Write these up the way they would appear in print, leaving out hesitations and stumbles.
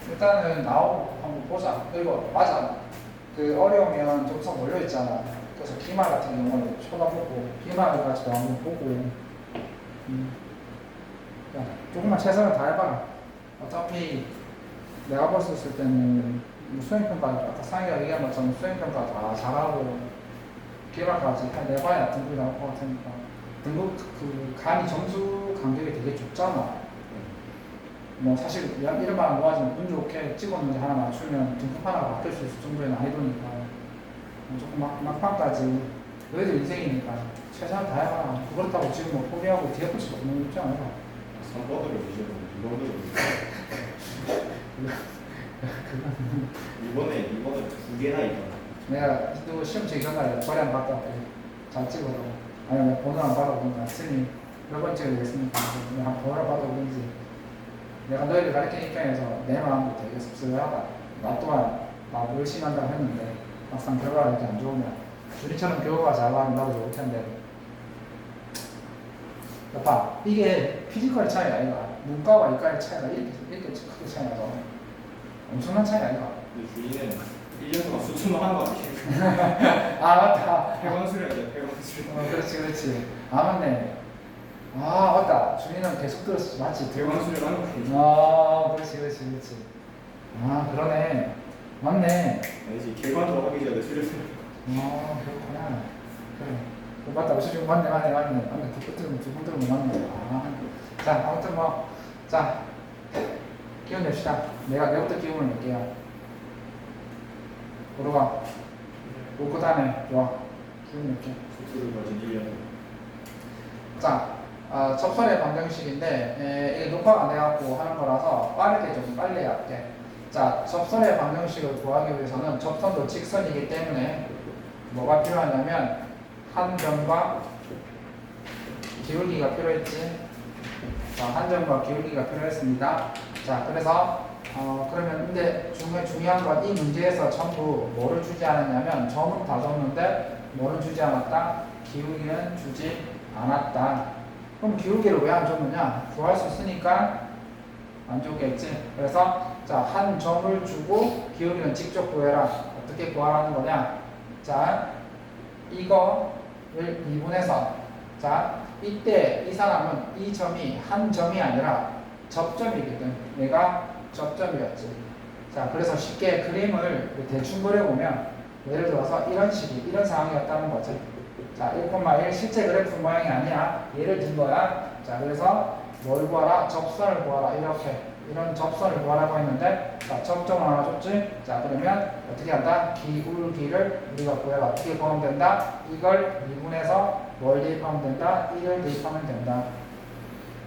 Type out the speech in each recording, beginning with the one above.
일단은 나오고 한번 보자. 그리고 맞아. 그 어려우면 점수가 몰려 있잖아. 그래서 기말 같은 경우는 쳐다보고 기말을 가지고 한번 보고 야, 조금만 최선을 다해봐라. 어차피 내가 봤을 때는 수행평가 아까 상희가 얘기한 것처럼 수행평가 다 잘하고 기말까지 한 내봐야 등급이 나올 것 같으니까 등급 그 간이 점수 간격이 되게 좁잖아. 뭐 사실 이런 말은 뭐하지만 운 좋게 찍어 문제 하나 맞추면 등급 하나가 바뀔 수 있을 정도의 난이도니까 조금 막판까지 너희들 인생이니까 최선을 다해봐라. 그렇다고 지금 뭐 포기하고 뒤에 붙일 수 없는 거 있지 않아? 3번으로 보시면 2번으로 이번에 두 개나 있다. 내가 또 시험 직전날에 거리 갔다 왔더니 잘 찍어서 아니 번호 안 받아보니까 스님 몇 번째가 되겠습니까? 내가 한 번호를 받아보는지 내가 너희를 가르치는 입장에서 내 마음도 되게 씁쓸하다. 나 또한 나 열심히 한다고 했는데 막상 결과가 이렇게 안 좋으면 준이처럼 교우가 잘 나오면 나도 좋을 텐데 봐 이게 피지컬의 차이가 아니라 문과와 이과의 차이가 이렇게 크게 차이 나서 엄청난 차이가 아니라 근데 준이는 1년 동안 수준만 하는 거 아니에요? 아 맞다 폐광수련이야 폐광수련. 그렇지 아 맞네 아 맞다 준이는 계속 들었어 맞지 폐광수련 하는 거 아니에요? 아 그렇지 아 그러네 맞네 아니지 개관 들어가기 전에 수련을. 아 그렇구나 그래 맞다 수준 맞네 두번 들으면 맞네 자 아무튼 자 기운 냅시다 내가부터 기운을 낼게요 들어가 놓고 다네 좋아 기운 낼게 수술을 가진 1년. 자 접선의 방정식인데 이게 녹화가 안 돼갖고 하는 거라서 빠르게 좀 빨리 할게 자 접선의 방정식을 구하기 위해서는 접선도 직선이기 때문에 뭐가 필요하냐면 한 점과 기울기가 필요했지 자 한 점과 기울기가 필요했습니다 자 그래서 그러면 근데 중요한 건 이 문제에서 전부 뭐를 주지 않았냐면 점은 다 줬는데 뭐를 주지 않았다 기울기는 주지 않았다 그럼 기울기를 왜 안 줬느냐 구할 수 있으니까 안 줬겠지 그래서 자 한 점을 주고 기울기는 직접 구해라 어떻게 구하라는 거냐 자 이거를 미분해서 자 이때 이 사람은 이 점이 한 점이 아니라 접점이거든 얘가 접점이었지 자 그래서 쉽게 그림을 대충 그려보면 예를 들어서 이런 상황이었다는 거지 자 1,1 실제 그래프 모양이 아니야 얘를 든 거야 자 그래서 뭘 구하라 접선을 구하라 이런 접선을 구하라고 했는데 자 접점을 하나 줬지 자 그러면 어떻게 한다 기울기를 우리가 구해라 어떻게 구하면 된다 이걸 미분해서 뭘 대입하면 된다 1을 대입하면 된다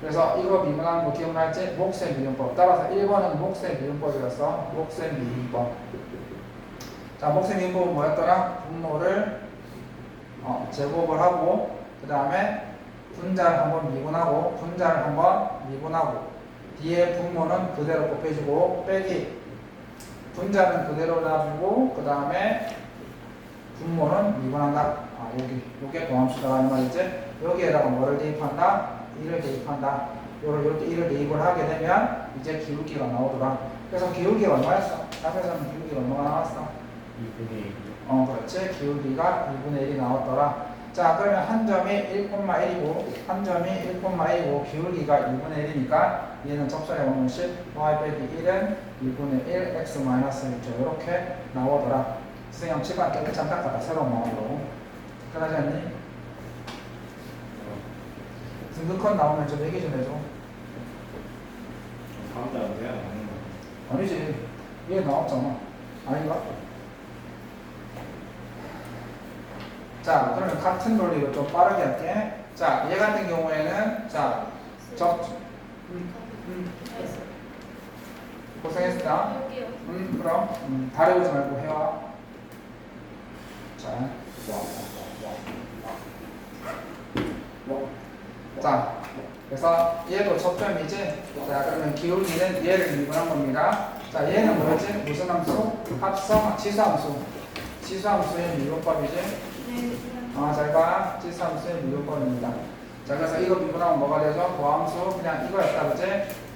그래서 이거 미분하는 거 기억날지 몫의 미분법 따라서 1번은 몫의 미분법이었어 몫의 미분법 자 몫의 미분법은 뭐였더라 분모를 제곱을 하고 그 다음에 분자를 한번 미분하고 분자를 한번 미분하고 뒤에 분모는 그대로 곱해주고 빼기 분자는 그대로 놔주고 그 다음에 분모는 미분한다 요게 도함수다라는 말이지 여기에다가 뭐를 대입한다 1을 대입한다 이렇게 1을 대입을 하게 되면 이제 기울기가 나오더라 그래서 기울기가 얼마였어? 답에서는 기울기가 얼마가 나왔어? 2분의 1. 그렇지 기울기가 2분의 1이 나왔더라 자 그러면 한 점이 1,1이고 한 점이 1,1이고 기울기가 2분의 1이니까 얘는 접선의 방정식 y 빼기 1은 2분의 1 x 마이너스 1죠 이렇게 나오더라 선생님 칠판 깨끗이 안 닦아다 새로운 마음으로 끝나지 않니? 등급컷 나오면 좀 얘기 좀 해줘 다음 달은 돼야 하는 거. 아니지 얘 나왔잖아 아닌가? 자 그러면 같은 논리로 좀 빠르게 할게 자 얘 같은 경우에는 자 고생했다 그럼 다려오지 말고 해와 자 그래서 얘도 접점이지 자 그러면 기울기는 얘를 미분한 겁니다 자 얘는 뭐였지? 무슨 함수? 합성 지수함수의 미분법이지 잘봐 지수함수의 미분법입니다 자 그래서 이거 미분하면 뭐가 되죠? 도함수 그냥 이거였다 그지?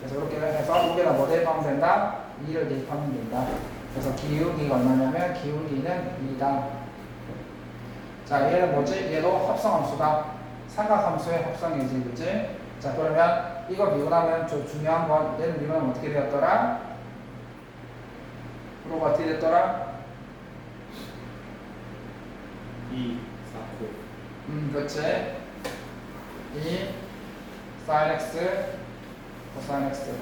그래서 이렇게 해서 여기다 뭐 대입하면 된다? 2를 대입하면 된다. 그래서 기울기가 얼마냐면 기울기는 2다. 자, 얘는 뭐지? 얘도 합성함수다. 삼각함수의 합성이지, 그치? 자, 그러면 이거 미분하면 좀 중요한 건 얘는 미분하면 어떻게 되었더라? 그리고 어떻게 됐더라? 2, 4, 9. 그렇지. 2 sin x cos x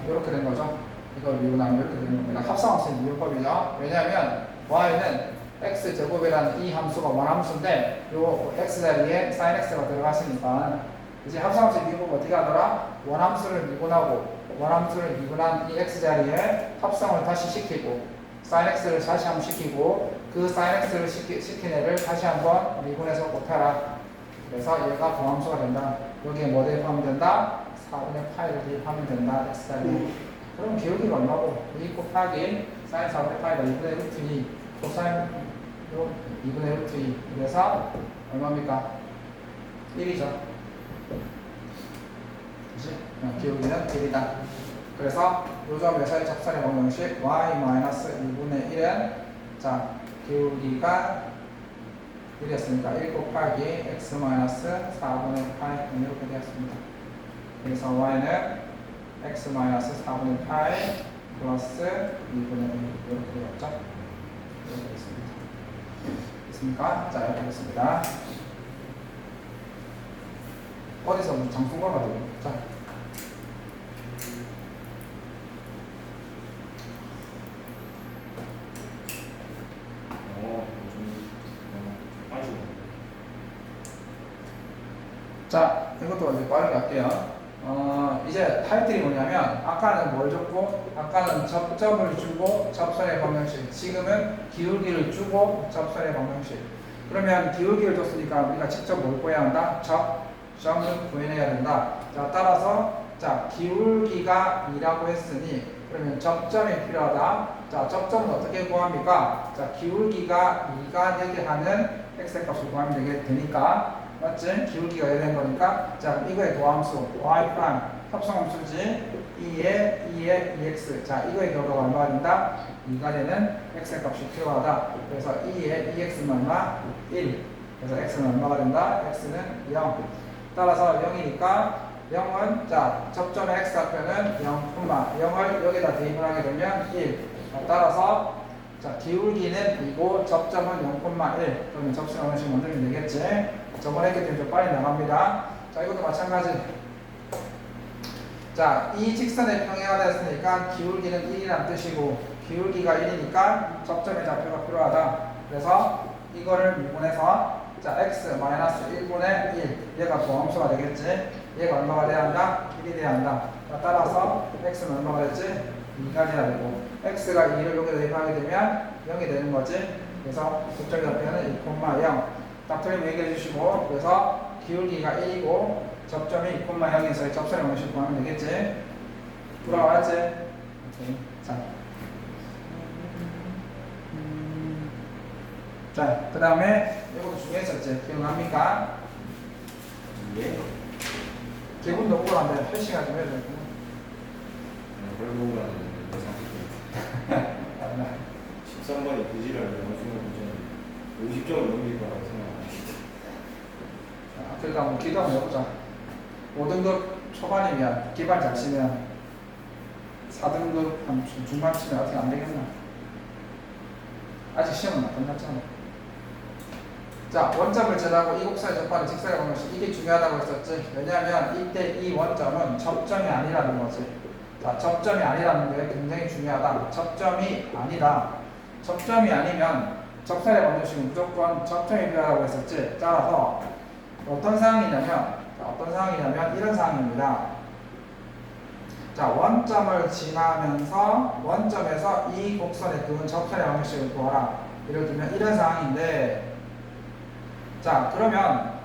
이렇게 된 거죠. 이걸 미분하면 이렇게 되는 겁니다. 합성함수의 미분법이죠. 왜냐하면 y는 x 제곱이라는 이 함수가 원함수인데 요 x 자리에 sin x가 들어갔으니까 이제 합성함수의 미분법 어떻게 하더라? 원함수를 미분하고 원함수를 미분한 이 x 자리에 합성을 다시 시키고 sin x를 다시 한번 시키고 그 sin x를 시킨 애를 다시 한번 미분해서 곱해라. 그래서 얘가 부함수가 된다. 여기에 뭐 대입하면 된다? 4분의 파이를 대입하면 된다. x 자리에. 그럼 기울기가 얼마고? 2 곱하기 sin 4분의 파이가 2분의 루트 2 코사인 2분의 루트 2 그래서 얼마입니까? 1이죠. 그치? 기울기는 1이다. 그래서 요점에서의 접선의 방정식 y-2분의 1은 자 기울기가 1이었으니까 1 곱하기 x-4분의 파이 이렇게 되었습니다. 그래서 y는 x-4분의 파이 플러스 2분의 1 이렇게 되었죠. 이렇게 되겠습니다. 됐습니까? 자 이렇게 되겠습니다. 어디서 장풍과 가지고 자 자, 이것도 이제 빠르게 할게요. 이제 타이틀이 뭐냐면, 아까는 뭘 줬고, 아까는 접점을 주고 접선의 방정식, 지금은 기울기를 주고 접선의 방정식. 그러면 기울기를 줬으니까 우리가 직접 뭘 구해야 한다? 접점을 구해내야 된다. 자, 따라서, 자, 기울기가 2라고 했으니, 그러면 접점이 필요하다. 자, 접점은 어떻게 구합니까? 자, 기울기가 2가 되게 하는 x의 값을 구하면 되니까, 맞지? 기울기가 1 된 거니까 자 이거의 도함수 y 프라임 합성함수지 2에 2x 자 이거의 결과가 얼마가 된다? 2가 되는 x의 값이 필요하다. 그래서 2에 2x는 얼마? 1 그래서 x는 얼마가 된다? x는 0 따라서 0이니까 0은 자 접점의 x 앞에는 0,0을 여기다 대입을 하게 되면 1 따라서 자 기울기는 2고 접점은 0,1 그러면 접점 방정식 만들면 되겠지? 저번에 했기 때문에 좀 빨리 나갑니다. 자, 이것도 마찬가지. 자, 이 직선의 평행화가 됐으니까 기울기는 1이라는 뜻이고, 기울기가 1이니까 접점의 좌표가 필요하다. 그래서 이거를 미분해서, 자, x-1분의 1. 얘가 부함수가 되겠지. 얘가 얼마가 돼야 한다? 1이 돼야 한다. 자, 따라서 x는 얼마가 됐지? 2가 돼야 되고, x가 2를 여기다 대입하게 되면 0이 되는 거지. 그래서 접점의 좌표는 2,0. 딱 틀리면 얘기해 주시고 그래서 기울기가 1이고 접점이 2,0에서 접선의 방정식 구하면 되겠지? 돌아왔지? 오케이. 자, 그 다음에 이것도 중요했었지? 기억납니까? 예? 기분 너무 불안데 8시간 좀 해야 되겠구나. 결국은 13번이 부지를 영수는 50점을 넘길 거라고 생각합니다. 그러니까 뭐 기도 한번 해보자. 5등급 초반이면 기반 잘 치면 4등급 한 중반 치면 어떻게 안 되겠나? 아직 시험은 안 끝났잖아. 자, 원점을 제하고 이 곡선의 접하는 직선의 방정식 이게 중요하다고 했었지. 왜냐하면 이때 이 원점은 접점이 아니라는 거지. 자, 접점이 아니라는 게 굉장히 중요하다. 접점이 아니다. 접점이 아니면 접선의 방정식은 무조건 접점이 필요하다고 했었지. 따라서 어떤 상황이냐면 이런 상황입니다. 자, 원점을 지나면서 원점에서 이 곡선에 그은 접선의 방정식을 구하라. 예를 들면 이런 상황인데 자, 그러면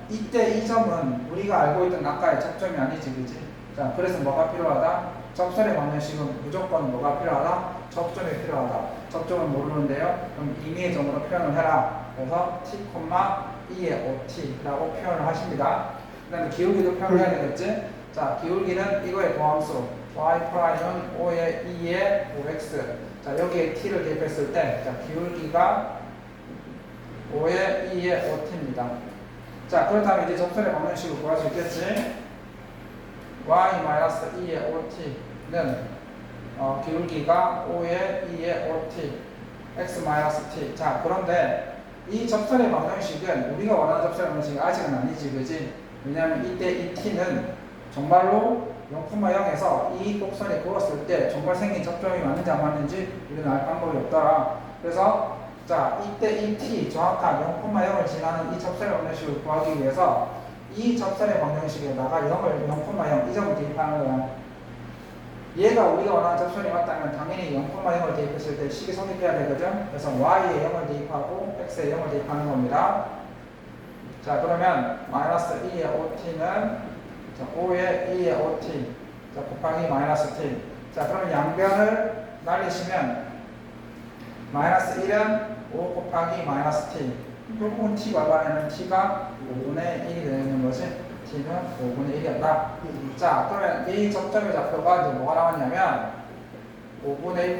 이때 이 점은 우리가 알고 있던 아까의 접점이 아니지, 그지? 자, 그래서 뭐가 필요하다? 접선의 방정식은 무조건 뭐가 필요하다? 접점이 필요하다. 접점은 모르는데요. 그럼 임의의 점으로 표현을 해라. 그래서 t, 2의 5t라고 표현을 하십니다. 그 다음에 기울기도 표현을 해야 되겠지? 자, 기울기는 이거의 도함수 y 프라임은 5의 2의 5x. 자, 여기에 t를 대입했을 때, 자, 기울기가 5의 2의 5t입니다. 자, 그렇다면 이제 접선의 방정식을 구할 수 있겠지? y-2의 5t는 기울기가 5의 2의 5t, x-t. 자, 그런데 이 접선의 방정식은 우리가 원하는 접선의 방정식이 아직은 아니지, 그지? 왜냐하면 이때 이 t는 정말로 0,0에서 이 곡선에 그었을 때 정말 생긴 접점이 맞는지 안 맞는지 우리는 알 방법이 없더라. 그래서 자, 이때 이 t 정확한 0,0을 지나는 이 접선의 방정식을 구하기 위해서 이 접선의 방정식에다가 0을 0,0 이 점을 대입하는 거야. 얘가 우리가 원하는 접선이 맞다면 당연히 0,0을 대입했을 때 식이 성립해야 되거든. 그래서 y에 0을 대입하고 x에 0을 대입하는 겁니다. 자, 그러면 마이너스 2의 5t는 5의 2의 5t 자, 곱하기 마이너스 t. 자, 그러면 양변을 날리시면 마이너스 1은 5 곱하기 마이너스 t. 결국은 t 관련해는 t가 5분의 1이 되는 거지. t는 5분의 1이었다. 자, 그러면 이 접점의 좌표가 이제 뭐가 나왔냐면 5분의 1,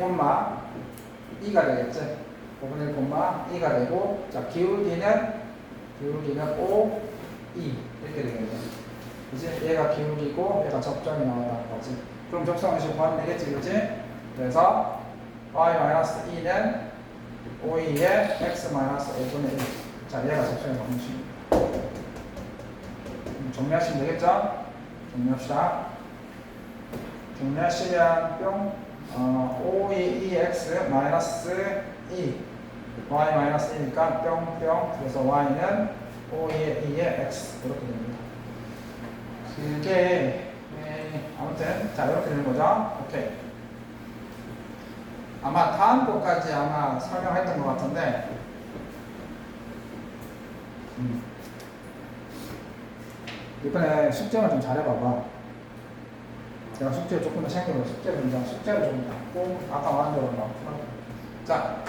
2가 되겠지. 5분의 1, 2가 되고, 자, 기울기는 5, 2 이렇게 되겠네. 그지? 얘가 기울기고 얘가 접점이 나온다는 거지. 그럼 접선식 구하면 되겠지, 그지? 그래서 y-2는 5의 x-5분의 1. 자, 얘가 접선의 방정식입니다. 정리하시면 되겠죠? 정리합시다. 정리하시면 뿅 5의 2x 마이너스 2 y 마이너스 2니까 뿅뿅. 그래서 y는 5의 2의 x 이렇게 됩니다. 그게 아무튼 자, 이렇게 되는 거죠. 오케이. 아마 다음 거까지 아마 설명했던 것 같은데 이번에 숙제를 좀 잘해봐봐. 내가 숙제 조금 더 챙겨서 숙제를 좀 잡고 아까 말한 대로 막 풀어. 자,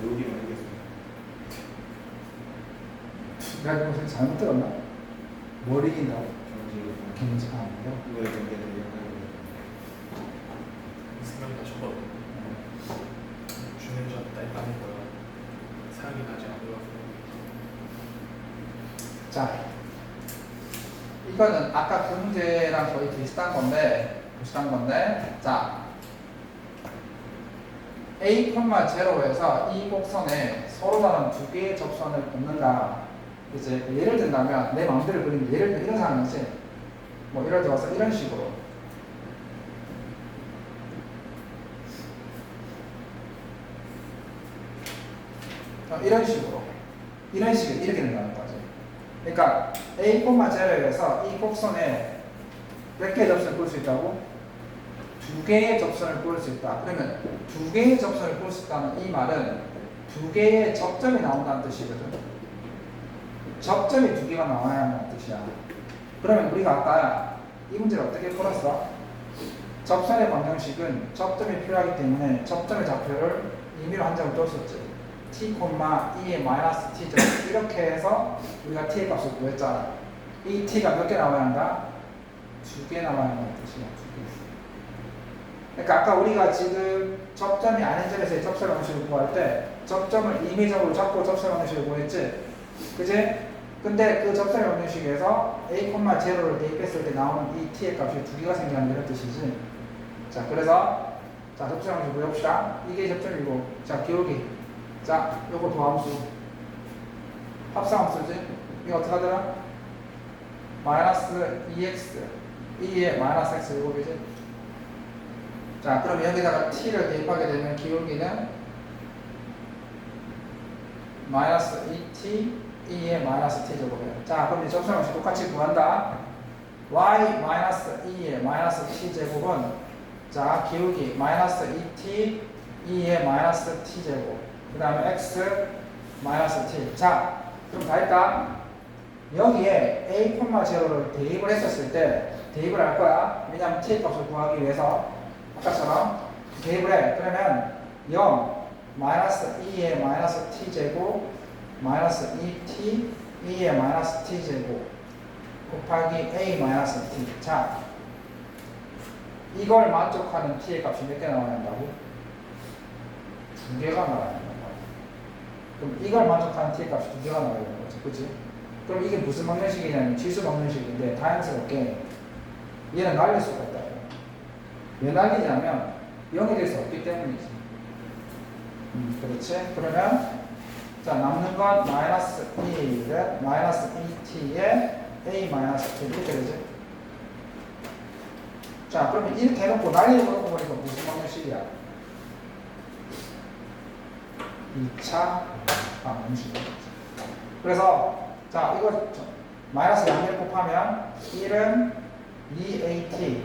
여기만 하겠습니다. 내가 지금 무슨 잘못 들었나? 뭘 이긴다고? 경직하는데요? 이거에 관계된 생각이 나셨거든요. 주는 점 딸 까는 거야. 사랑이 나지 않으려고. 자, 이거는 아까 그 문제랑 거의 비슷한 건데, 자, A,0에서 이 곡선에 서로 다른 두 개의 접선을 긋는다. 이제 예를 든다면 내 마음대로 그리는 예를 들면 이런 상황이지. 뭐 예를 들어서 이런 식으로. 이런 식으로 이렇게 된다는 거지. 그러니까 A,0에서 이 곡선에 몇 개의 접선을 볼 수 있다고? 두 개의 접선을 볼 수 있다. 그러면 두 개의 접선을 볼 수 있다는 이 말은 두 개의 접점이 나온다는 뜻이거든. 접점이 두 개가 나와야 한다는 뜻이야. 그러면 우리가 아까 이 문제를 어떻게 풀었어? 접선의 방정식은 접점이 필요하기 때문에 접점의 좌표를 임의로 한 점을 줬었지. t, 2의 마이너스 t죠. 이렇게 해서 우리가 t의 값을 구했잖아. 이 t가 몇 개 나와야 한다? 두 개 나와야 한다는 뜻이야. 두 개. 그러니까 아까 우리가 지금 접점이 아닌 점에서의 접선 방식을 구할 때 접점을 임의적으로 잡고 접선 방식을 구했지. 그지? 근데 그 접선 방정식에서 a,0를 대입했을 때 나오는 이 t의 값이 두 개가 생기는 이런 뜻이지. 자, 그래서 자, 접선 방식 구해봅시다. 이게 접점이고, 자, 기울기. 자, 요거 도함수. 합성함수지? 이거 어떻게 하더라? 마이너스 2x 2의 마이너스 x 제곱이지. 자, 그럼 여기다가 t를 대입하게 되면 기울기는 마이너스 2t 2의 마이너스 t 제곱이에요. 자, 그럼 이 접선 방식 똑같이 구한다. y 마이너스 2의 마이너스 t 제곱은 자, 기울기 마이너스 2t 2의 마이너스 t 제곱. 그 다음에 x 마이너스 t. 자, 그럼 다 했다. 여기에 a,0를 대입을 했었을 때 대입을 할 거야. 왜냐하면 t의 값을 구하기 위해서 아까처럼 대입을 해. 그러면 0 마이너스 2의 마이너스 t 제곱 마이너스 2t 2의 마이너스 t 제곱 곱하기 a 마이너스 t. 자, 이걸 만족하는 t의 값이 몇 개 나와야 한다고? 두 개가 나와야 한다고. 그럼 이걸 만족하는 t의 값이 두 개가 나와야 되는 거지, 그치? 그럼 이게 무슨 방정식이냐면 지수 방정식인데 자연스럽게 얘는 날릴 수가 있다. 왜 날리냐면 0이 될 수 없기 때문이지. 그렇지? 그러면 자 남는 건 마이너스 1은 마이너스 2t에 a 마이너스 t 이렇게 되지? 자 그러면 이렇게 해놓고 날리는 거 놓고 보니까 무슨 방정식이야? 2차 방정식이야. 그래서 자 이거 마이너스 양면 곱하면 1은 2at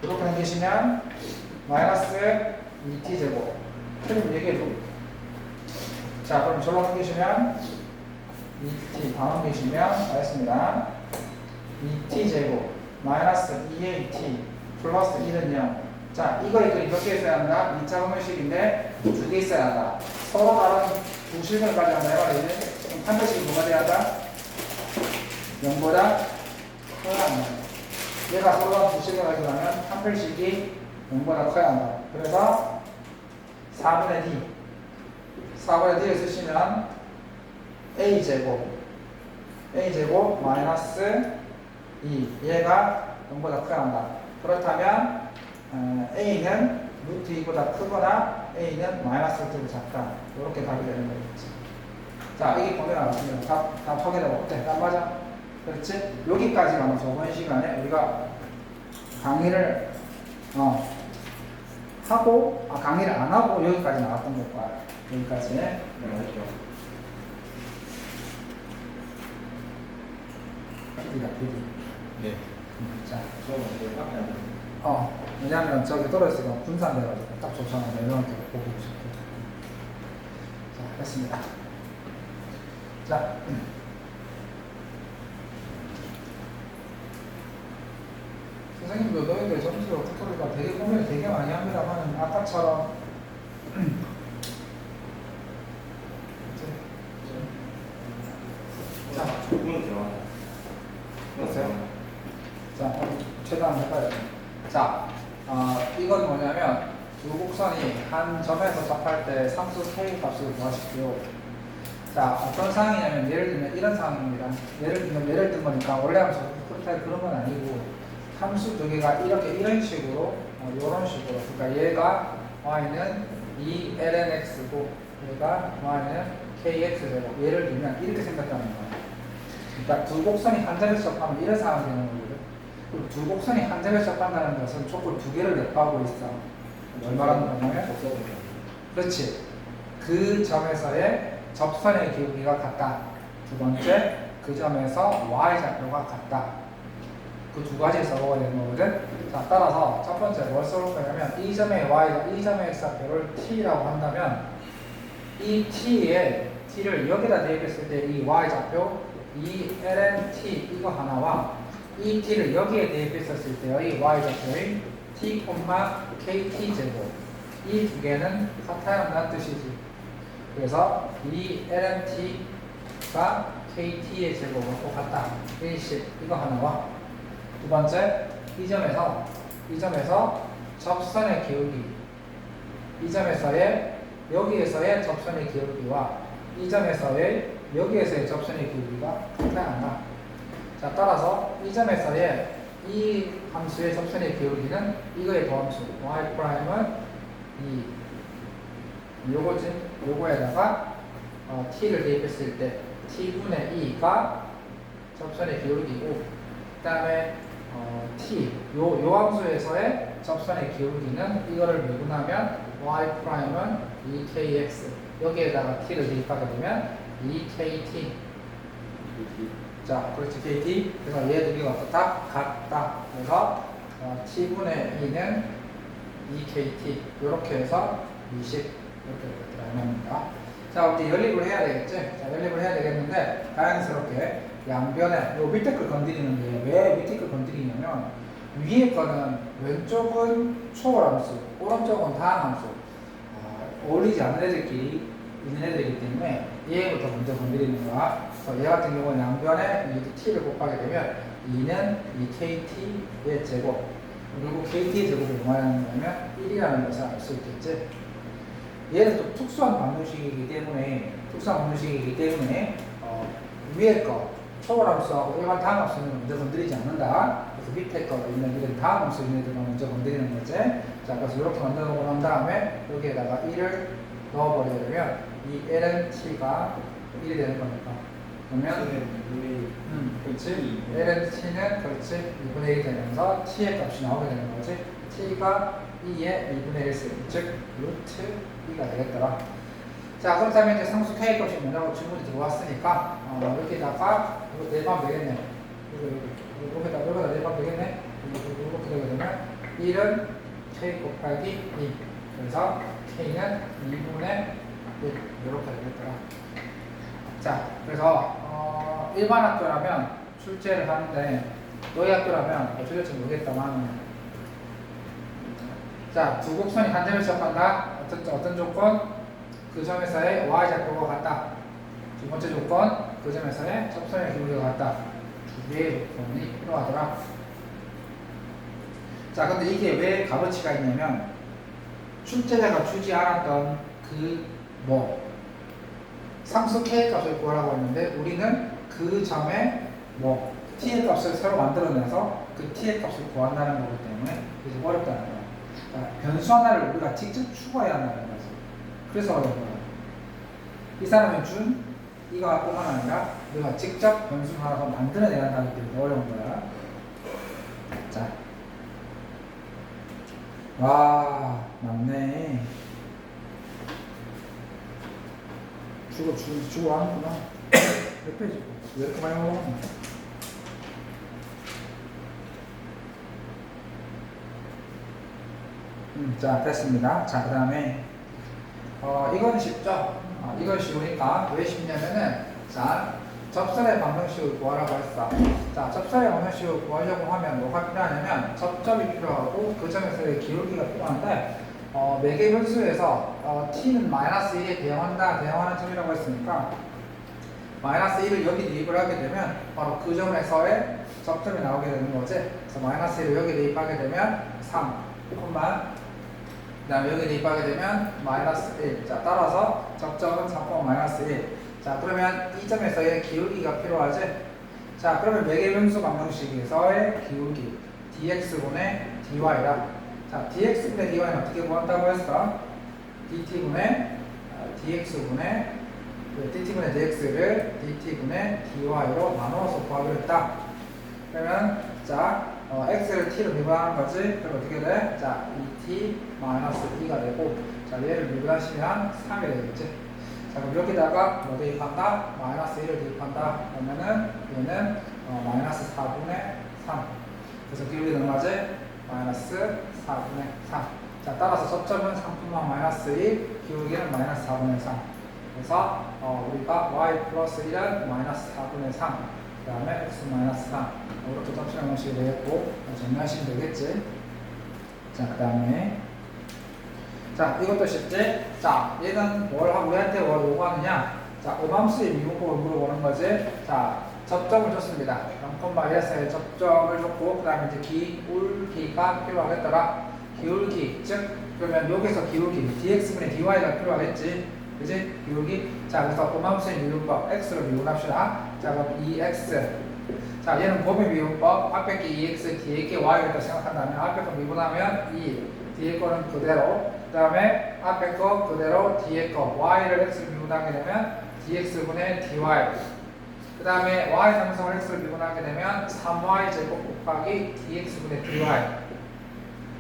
이렇게 남기시면 마이너스 2t 제곱 틀림 얘기해줘. 자 그럼 저로 남기시면 2t 다 남기시면 알겠습니다. 2t 제곱 마이너스 2at 플러스 1은 0. 자 이거 몇 개 있어야 한다? 2차 방정식인데 두 개 있어야 한다. 서로 다른 두 실근까지 한번 해봐야지. 그럼 한 개씩 뭐가 돼야 한다? 0보다 커야 한다. 얘가 서로 다른 두 실근 가져가면 한 별씩이 0보다 커야 한다. 그래서 4분의 d 4분의 d를 쓰시면 a제곱 마이너스 2 얘가 0보다 커야 한다. 그렇다면 a는 루트 2보다 크거나 a는 마이너스 루트보다 작다. 이렇게 답이 되는 거겠지. 자 이게 보면 나왔습니다. 답 확인해봐. 어때? 딱 맞아? 그렇지? 여기까지가 아마 저번 시간에 우리가 강의를 하고 강의를 안 하고 여기까지 나왔던 것 거야. 여기까지. 네, 맞죠. PD다 PD. 네. 자, 저 먼저 확인 안 돼요. 왜냐면 저기 떨어졌으니까 분산돼가지고 딱 좋잖아. 이렇게 보고 싶고. 자, 됐습니다. 자. 선생님도 너희들 점수로 투토리가 되게 고민을 되게 많이 합니다만 아까처럼 자, 조금은 들어가요. 됐어요? 자, 최대한 해봐요. 자, 이건 뭐냐면 두 곡선이 한 점에서 접할 때 상수 k 값을 구하십시오. 자, 어떤 상황이냐면 예를 들면 이런 상황입니다. 예를 든 거니까 원래 하면 그런 건 아니고 함수 두 개가 이런 식으로 이런 식으로 그러니까 얘가 y는 2lnx고 얘가 y는 kx제곱 예를 들면 이렇게 생각하는 거예요. 그러니까 두 곡선이 한 점에서 접하면 이런 상황이 되는 거거든. 그리고 두 곡선이 한 점에서 접한다는 것은 촉을 두 개를 내포하고 있어. 뭘 말하는 거냐면 그렇지. 그 점에서의 접선의 기울기가 같다. 두 번째, 그 점에서 y좌표가 같다. 그 두 가지 써보게 되는 거거든. 자, 따라서 첫 번째 뭘 써볼 거냐면 이 점의 y, 이 점의 x좌표를 t라고 한다면 이 t를 여기다 대입했을 때 이 y좌표, 이 ln t 이거 하나와 이 t를 여기에 대입했었을 때의 y좌표인 t, kt 제곱 이 두 개는 같아야 한다는 뜻이지. 그래서 이 ln t가 kt의 제곱은 똑같다. 1식 이거 하나와 두 번째, 이 점에서 접선의 기울기, 이 점에서의 여기에서의 접선의 기울기와 이 점에서의 여기에서의 접선의 기울기가 같아야 한다. 자, 따라서 이 점에서의 이 함수의 접선의 기울기는 이거의 더함수 y 프라임은 요거지. 요거에다가 t를 대입했을 때 t분의 2가 접선의 기울기고 그 다음에 요 함수에서의 접선의 기울기는 이거를 미분하면 y 프라임은 2kx 여기에다가 t를 대입하게 되면 2kt 자 그렇지 kt 그래서 얘 두 개가 어떻다? 같다. 그래서 t분의 2는 2kt 이렇게 해서 20 이렇게 나옵니다. 자 우리 연립을 해야 되겠지? 자 연립을 해야 되겠는데 자연스럽게 양변에 요 밑에 걸 건드리는데 왜 밑에 걸 건드리냐면 위에 거는 왼쪽은 초월함수 오른쪽은 다항함수 어울리지 않는 애들끼리 있는 애들이기 때문에 얘부터 먼저 건드리는 거야. 그래서 얘 같은 경우는 양변에 t를 곱하게 되면 2는 이 KT의 제곱. 그리고 KT의 제곱이 뭐라는 거냐면 1이라는 것을 알 수 있겠지. 얘는 또 특수한 방정식이기 때문에 위에 거 초월함수하고 일반 다항함수는 먼저 건드리지 않는다. 그래서 밑에 거 있는 이런 다항함수 있는 애들만 먼저 건드리는 거지. 자, 그래서 이렇게 만들어 놓고 난 다음에 여기에다가 1을 넣어버리면 이 ln t가 1이 되는 거니까. 그러면 그렇지. ln t는 그렇지 2분의 1이 되면서 t의 값이 나오게 되는 거지. t가 2의 2분의 1승, 즉 루트 2가 되겠더라. 자, 그렇다면 이제 상수 k 값이 뭐냐고 질문이 들어왔으니까 여기다가 이거 내방 되겠네. 여기다 내방 되겠네. 이렇게 되게 되면 1은 k 곱하기 2. 그래서 k는 2분의 1 이렇게 되겠더라. 자, 그래서 일반 학교라면 출제를 하는데 너희 학교라면 어떻게 될지 모르겠다만, 자, 두 곡선이 한 점을 시작한다. 어떤 조건? 그 점에서의 y좌표가 같다. 두 번째 조건, 그 점에서의 접선의 기울기가 같다. 두 개의 조건이 필요하더라. 자, 근데 이게 왜 값어치가 있냐면 출제자가 주지 않았던 상수 k 값을 구하라고 했는데 우리는 그 점에 t의 값을 새로 만들어내서 그 t의 값을 구한다는 거기 때문에 그래서 어렵다는 거야. 그러니까 변수 하나를 우리가 직접 추가해야 한다는 거지. 그래서 어려운 거야. 이 사람이 준 이거 뿐만 아니라 우리가 직접 변수 하나 더 만들어내야 한다기 때문에 어려운 거야. 자, 와, 맞네. 주고 하는구나. 몇 페이지? 왜 이렇게 많이 먹어? 자, 됐습니다. 자, 그 다음에 이건 쉽죠? 이건 쉬우니까 왜 쉽냐면은, 자, 접선의 방정식을 구하라고 했어. 자, 접선의 방정식을 구하려고 하면 뭐가 필요하냐면 접점이 필요하고 그 점에서의 기울기가 필요한데 매개 변수에서 t는 -1에 대응하는 점이라고 했으니까 -1을 여기 대입을 하게 되면 바로 그 점에서의 접점이 나오게 되는 거지. 그래서 -1을 여기 대입하게 되면 3, 그 다음에 여기 대입하게 되면 -1. 자, 따라서 접점은 3,-1. 자, 그러면 이 점에서의 기울기가 필요하지? 자, 그러면 매개변수 방정식에서의 기울기 dx분의 dy라. 자, dx분의 dy는 어떻게 구한다고 했어? dt분의 dx를 dt분의 dy로 나누어서 구하기로 했다. 그러면 자, x를 t로 미분하는 거지. 그럼 어떻게 돼? 자, 2t-2가 되고, 자, 얘를 미분하시면 3이 되겠지. 자, 그럼 여기다가 뭐 대입한다? -1을 대입한다. 그러면은 얘는 -4분의 3. 그래서 기울기 얼마지? -4분의 3. 자, 따라서 접점은 3,-1, 기울기는 -4분의 3. 그래서 우리가 y 플러스 1은 -4분의 3. 그 다음에 x 마이너스 3 이렇게 접시한 공식이 되겠고 정리하시면 되겠지. 자, 그 다음에 자, 이것도 쉽지. 자, 얘는 우리한테 뭘 요구하느냐. 자, 음함수의 미분법을 물어보는 거지. 자, 접점을 줬습니다. 0,1에서의 접점을 줬고 그 다음에 이제 기울기가 필요하겠더라. 기울기, 즉 그러면 여기서 기울기 dx분의 dy가 필요하겠지. 그지? 기울기. 자, 그래서 음함수의 미분법 x로 미분합시다. 자, 그럼 2x. 자, 얘는 범위 미분법. 앞에 게 2x, 뒤에 게 y겠다 생각한다면 앞에 거 미분하면 2, 뒤에 거는 그대로. 그 다음에 앞에 거 그대로, 뒤에 거 y를 x로 미분하게 되면 dx분의 dy. 그 다음에 y 상승을 x로 미분하게 되면 3y 제곱 곱하기 dx분의 dy.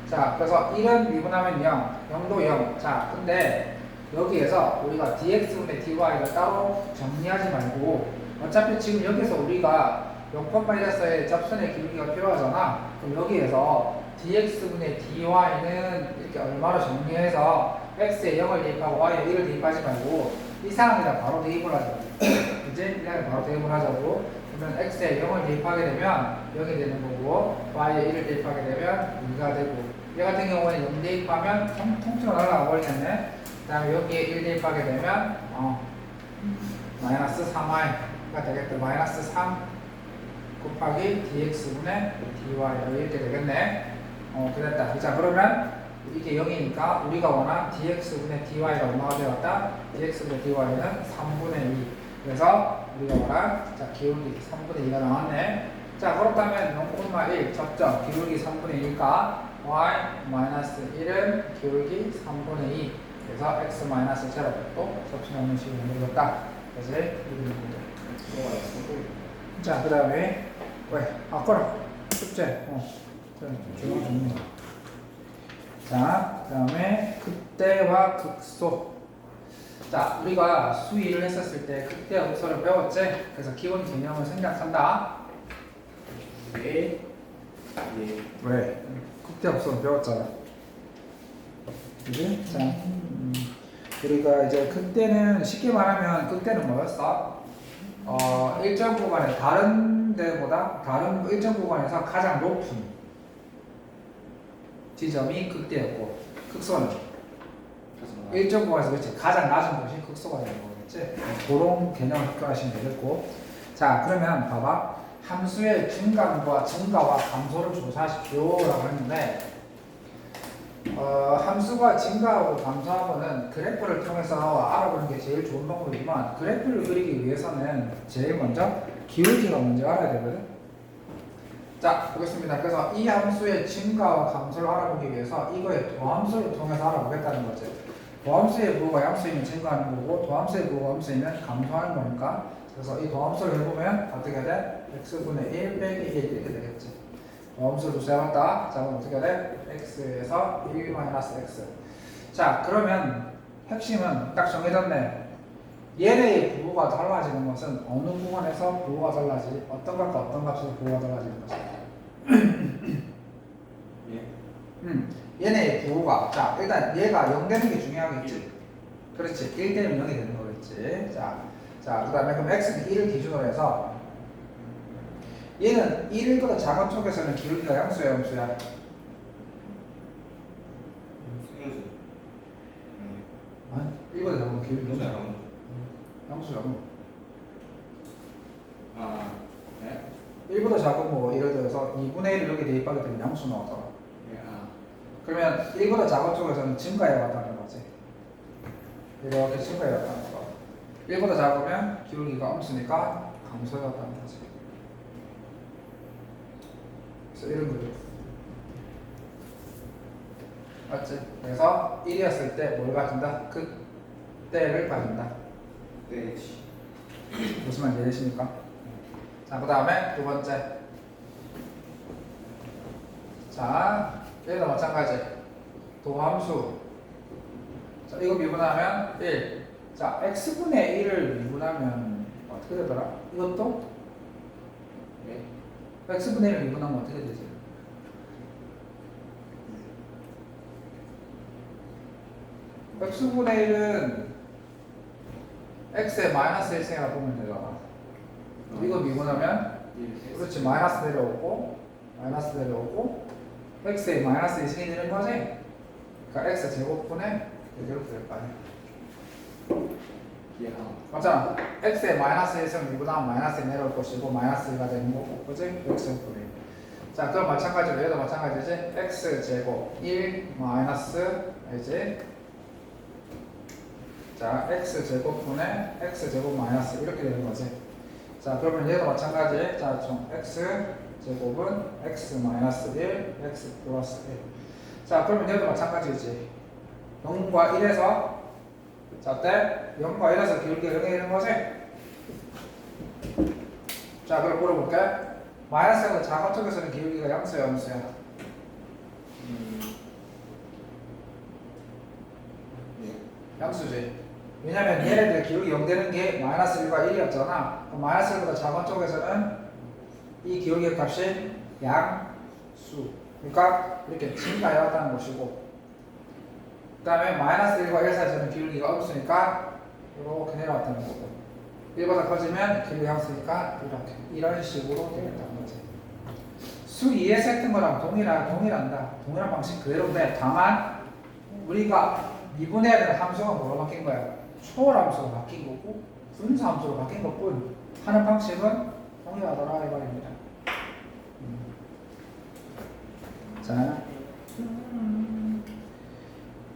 자, 그래서 1은 미분하면 0, 0도 0. 자, 근데 여기에서 우리가 dx분의 dy를 따로 정리하지 말고 어차피 지금 여기서 우리가 0,1에서의 접선의 기울기가 필요하잖아. 그럼 여기에서 dx분의 dy는 이렇게 얼마로 정리해서 x에 0을 대입하고 y에 1을 대입하지 말고 이 상황에다 바로 대입을 하자고. 이제 그냥 바로 대입을 하자고. 그러면 x에 0을 대입하게 되면 0이 되는 거고 y에 1을 대입하게 되면 2가 되고, 얘 같은 경우는 0 대입하면 통째로 날아가 버리겠네. 그 다음에 여기에 1 대입하게 되면 -3y가 되겠다. -3 곱하기 dx분의 dy 이렇게 되겠네. 그랬다. 자, 그러면 이게 0이니까 우리가 원한 dx분의 dy가 얼마가 되었다? dx분의 dy는 3분의 2. 그래서 우리가 원한 자 기울기 3분의 2가 나왔네. 자, 그렇다면 0,1 접점 기울기 3분의 2니까 y-1은 기울기 3분의 2. 그래서 x-0 또 접점 없는 식으로 만들었다. 그래서 이렇게 됩니다. 자, 그 다음에 왜? 아까라 숙제. 조용 줍니다. 자, 그 다음에 극대와 극소. 자, 우리가 수위를 했었을 때 극대와 극소를 배웠지? 그래서 기본 개념을 생략한다. 네. 왜? 극대와 극소를 배웠잖아. 그지? 자, 우리가 이제 극대는 쉽게 말하면 극대는 뭐였어? 일정 구간에 다른 데보다 다른 일정 구간에서 가장 높은 지점이 극대였고, 극소는 일정 구간에서 그렇지 가장 낮은 곳이 극소가 되는 거겠지. 그런 개념을 학교하시면 되겠고. 자, 그러면 봐봐. 함수의 증가와 감소를 조사하십시오라고 했는데, 함수가 증가하고 감소하고는 그래프를 통해서 알아보는 게 제일 좋은 방법이지만, 그래프를 그리기 위해서는 제일 먼저 기울기가 먼저 알아야 되거든. 자, 보겠습니다. 그래서 이 함수의 증가와 감소를 알아보기 위해서 이거의 도함수를 통해서 알아보겠다는 거죠. 도함수의 부호가 양수이면 증가하는 거고, 도함수의 부호가 함수이면 감소하는 거니까. 그래서 이 도함수를 해보면 어떻게 돼? x분의 1 빼기 1 이렇게 되겠지. 도함수를 조사해봤다. 자, 그럼 어떻게 돼? x에서 1 마이너스 x. 자, 그러면 핵심은 딱 정해졌네. 얘네의 부호가 달라지는 것은 어느 구간에서 부호가 달라지, 어떤 값과 어떤 값에서 부호가 달라지는 것이다. 예. 얘네의 부호가, 자, 일단 얘가 0 되는 게 중요하겠지. 그렇지. 1 되면 0이 되는 거겠지. 자, 그 다음에 그럼 x는 1을 기준으로 해서 얘는 1보다 작은 쪽에서는 기울기가 양수야, 함수야? 승현수. 아니, 1보다 작은 기울기 양수. 양수라고. 아, 네. 1보다 작은 거 예를 들어서 2분의 1을 여기 대입하게 되면 양수 나오잖아. 예, 아. 그러면 1보다 작은 쪽에서는 증가해 왔다는 거지. 이렇게 증가해 왔다는 거. 1보다 작으면 기울기가 없으니까 감소해 왔다는 거지. 그래서 이런 거죠. 맞지? 그래서 1이었을 때 뭘 가진다? 극대를 가진다. 네. 무슨 말인지 이해되십니까? 자, 그 다음에 두 번째. 자, 얘도 마찬가지. 도함수. 자, 이거 미분하면 1. 자, x분의 1을 미분하면 어떻게 되더라? 이것도? 네. x분의 1을 미분하면 어떻게 되지? x분의 1은 x에 마이너스 1승이라 보면 되잖아. 이거 미분하면 그렇지, 마이너스 내려오고 x에 마이너스 2승이 되는 거지. 그러니까 x 제곱분의 이렇게 될 거 아니야. 예, 아. 맞잖아. x에 마이너스 1승 미분하면 마이너스 2 내려올 것이고 마이너스 2가 되는 거고, 그지? x분의 1. 자, 그럼 마찬가지로 얘도 마찬가지지. x 제곱 1 마이너스 이제 자, x 제곱분의 x 제곱 마이너스 이렇게 되는 거지. 자, 그러면 얘도 마찬가지. 자, 총 x 제곱은 x 마이너스 1, x 플러스 1. 자, 그러면 얘도 마찬가지지. 0과 1에서 자, 때 0과 1에서 기울기가 0이 되는 거지. 자, 그럼 물어볼게. 마이너스보다 작은 쪽에서는 기울기가 양수야, 함수야? 예. 양수지. 왜냐면 얘네들 기울기 0 되는 게 마이너스 1과 1이었잖아. 그럼 마이너스 1보다 작은 쪽에서는 이 기울기의 값이 양수. 그러니까 이렇게 증가해 왔다는 것이고, 그 다음에 마이너스 1과 1 사이에서는 기울기가 없으니까 이렇게 내려왔다는 거고, 1보다 커지면 기울기 양수니까 이렇게 이런 식으로 되겠다는 거지. 수 2에서 했던 거랑 동일한 방식 그대로인데, 다만 우리가 미분해야 되는 함수가 뭐로 바뀐 거야? 초월함수로 바뀐 거고 분수함수로 바뀐 것뿐 하는 방식은 동일하더라 이 말입니다.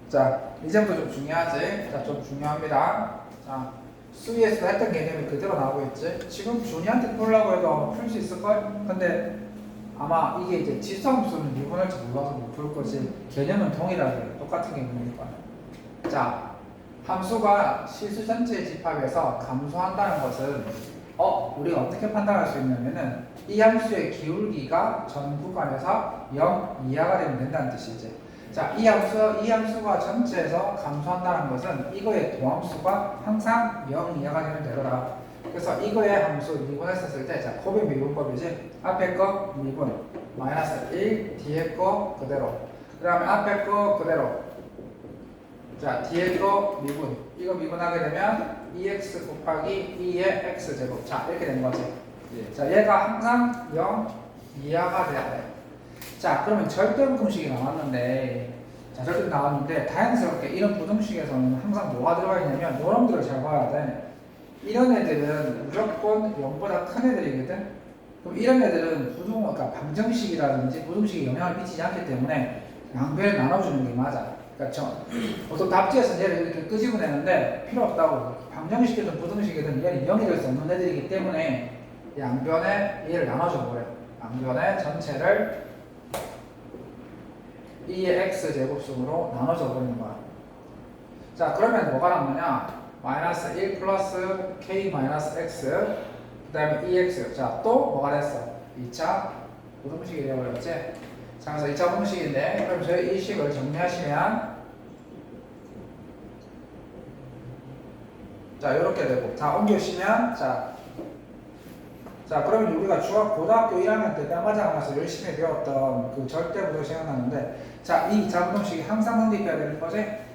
자, 이제부터 좀 중요하지? 자, 좀 중요합니다. 자, 수위에서 했던 개념이 그대로 나오고 있지? 지금 준이한테 풀려고 해도 풀 수 있을걸? 근데 아마 이게 이제 지수함수는 미분할지 몰라서 못 풀 거지. 개념은 동일하게 똑같은 개념일 거야. 자, 함수가 실수 전체의 집합에서 감소한다는 것은 우리가 어떻게 판단할 수 있냐면은 이 함수의 기울기가 전 구간에서 0 이하가 되면 된다는 뜻이지. 자, 이 함수가 전체에서 감소한다는 것은 이거의 도함수가 항상 0 이하가 되면 되더라. 그래서 이거의 함수 미분했었을 때, 자, 곱의 미분법이지. 앞에 거 미분, 마이너스 1, 뒤에 거 그대로. 그 다음에 앞에 거 그대로. 자, 뒤에 거 미분. 이거 미분하게 되면 2x 곱하기 2의 x제곱. 자, 이렇게 된 거지. 자, 얘가 항상 0 이하가 돼야 돼. 자, 그러면 절대 부등식이 나왔는데, 다행스럽게 이런 부등식에서는 항상 뭐가 들어가 있냐면, 요놈들을 잘 봐야 돼. 이런 애들은 무조건 0보다 큰 애들이거든? 그럼 이런 애들은 그러니까 방정식이라든지 부등식에 영향을 미치지 않기 때문에 양변을 나눠주는 게 맞아. 그러니까 보통 답지에서 얘를 이렇게 끄집어내는데 필요 없다고. 방정식이든 부등식이든 얘는 0이 될 수 없는 애들이기 때문에 양변에 얘를 나눠줘 버려. 양변의 전체를 2의 x제곱승으로 나눠줘 버리는 거야. 자, 그러면 뭐가 남느냐? 마이너스 1 플러스 k 마이너스 x 그 다음에 2x. 자, 또 뭐가 됐어? 2차 부등식이 되어버렸지? 자, 그래서 2차 부등식인데, 그럼 저희 이 식을 정리하시면 자, 이렇게 되고, 자, 옮겨시면 자, 그러면 우리가 고등학교 1학년 때 뺨맞아 가면서 열심히 배웠던 그 절대부도 생각나는데, 자, 이 2차 부등식이 항상 성립해야 되는 거지?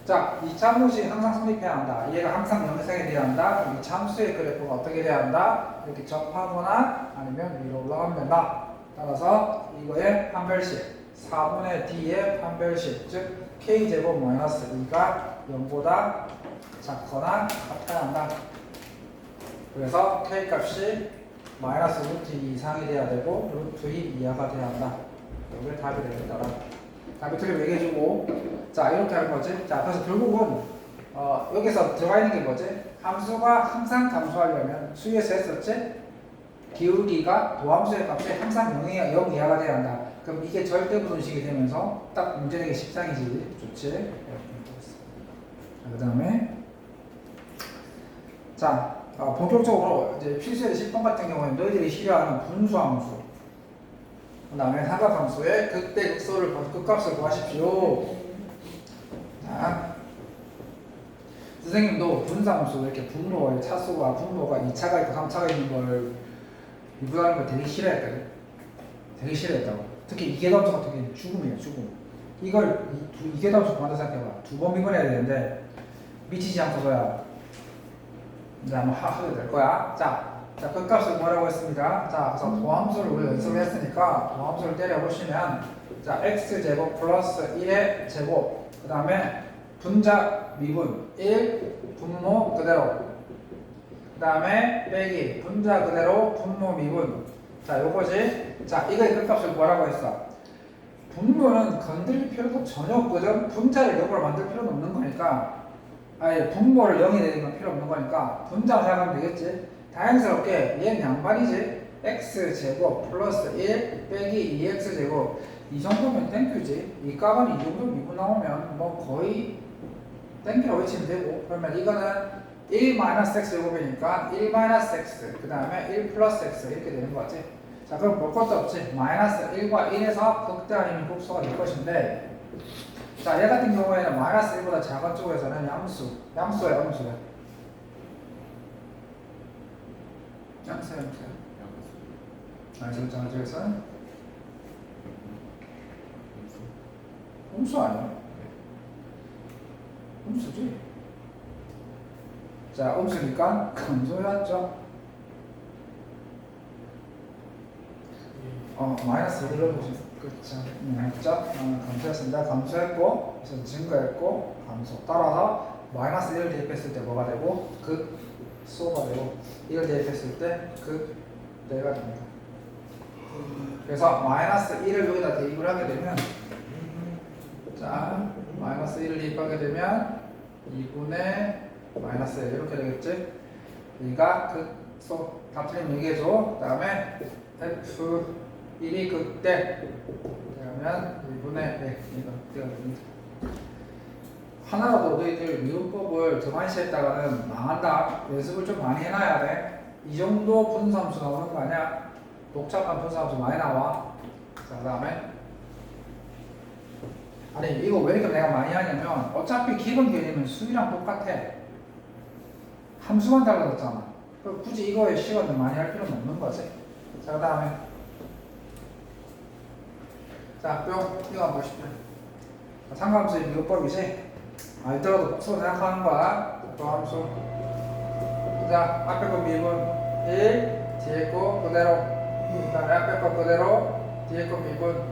자, 2차 함수식이 항상 성립해야 한다. 얘가 항상 영생이 돼야 한다. 그럼 2차 함수의 그래프가 어떻게 돼야 한다? 이렇게 접하거나 아니면 위로 올라가면 된다. 따라서 이거의 판별식, 4분의 d의 판별식, 즉 k제곱 마이너스 2가 0보다 작거나 같아야 한다. 그래서 k 값이 마이너스 루트 2 이상이 돼야 되고 루트 2 이하가 돼야 한다. 이게 답이 되겠다. 답이 틀리면 얘기해주고, 자, 이렇게 하는 거지. 자, 그래서 결국은 여기서 들어가 있는 게 뭐지? 함수가 항상 감소하려면 수위에서 했었지? 기울기가 도함수의 값이 항상 0 이하가 돼야 한다. 그럼 이게 절대부등식이 되면서 딱 문제되기 십상이지. 좋지? 그 다음에 자, 본격적으로 이제 필수의 10번 같은 경우에는 너희들이 싫어하는 분수함수, 그 다음에 삼각함수의 극대 극소를 극값을 구하십시오. 자, 선생님도 분수함수 이렇게 분모의 차수가 분모가 2차가 있고 3차가 있는 걸 미분하는 걸 되게 싫어했거든. 되게 싫어했다고. 특히 이계담수 같은 경우는 죽음이에요, 죽음. 이걸 이계담수 구한다 생각해봐. 2번 미분해야 되는데 미치지 않고서야 이제 한번 하게 될 거야. 자, 끝값을 구하라고 했습니다. 자, 그래서 도함수를 우리 연습을 했으니까 도함수를 때려보시면, 자, x제곱 플러스 1의 제곱, 그 다음에 분자 미분 1 분모 그대로, 그 다음에 빼기 분자 그대로 분모 미분. 자, 요거지. 자, 이거의 끝값을 구하라고 했어. 분모는 건드릴 필요도 전혀 없거든. 분자를 0으로 만들 필요는 없는 거니까, 아예 분모를 0이 되는 건 필요 없는 거니까 분자 사용하면 되겠지. 다행스럽게 얘는 양반이지. x제곱 플러스 1 빼기 2x제곱, 이 정도면 땡큐지. 이 값은 이 정도 미분 나오면 뭐 거의 땡큐라고 외치면 되고, 그러면 이거는 1-x 제곱이니까 1-x 그 다음에 1 플러스 x 이렇게 되는 거지. 자, 그럼 볼 것도 없지. 마이너스 1과 1에서 극대 아니면 극소가 될 것인데, 자, 얘 같은 경우에는 마이너스 1보다 작은 쪽에서는 양수야. 양수야. 마이너스 1 작은 쪽에서는 음수 아니야? 음수지. 자, 음수니까 감소였죠. 마이너스 1을 보시면 그렇죠. 했죠? 감소했습니다. 감소했고, 그래서 증가했고, 감소. 따라서 마이너스 1을 대입했을 때 뭐가 되고, 극소가 되고, 1을 대입했을 때 극대가 됩니다. 그래서 마이너스 1을 여기다 대입을 하게 되면 자 마이너스 1을 대입하게 되면 2분의 마이너스 1 이렇게 되겠지? 얘가 극소 다 틀리면 얘기해줘. 그 다음에 F1이 극대 그러면 2분의 1 이거 극대가 됩니다. 하나라도 너희들 미분법을 더 많이 했다가는 망한다. 연습을 좀 많이 해놔야 돼. 이 정도 분수함수 나오는 거 아니야? 복잡한 분수함수 많이 나와. 자, 그 다음에 아니 이거 왜 이렇게 내가 많이 하냐면 어차피 기본 개념은 수비랑 똑같아. 함수만 달라졌잖아. 그럼 굳이 이거에 시간을 많이 할 필요는 없는 거지. 자, 그 다음에 자, 뿅 이거 한번 보십시오. 상관함수의 미분법이지. 알더라도 복수로 생각하는 거야. 또 함수. 자, 앞에 거 미분 1, 뒤에 거 그대로. 그 다음에 앞에 거 그대로, 뒤에 거 미분.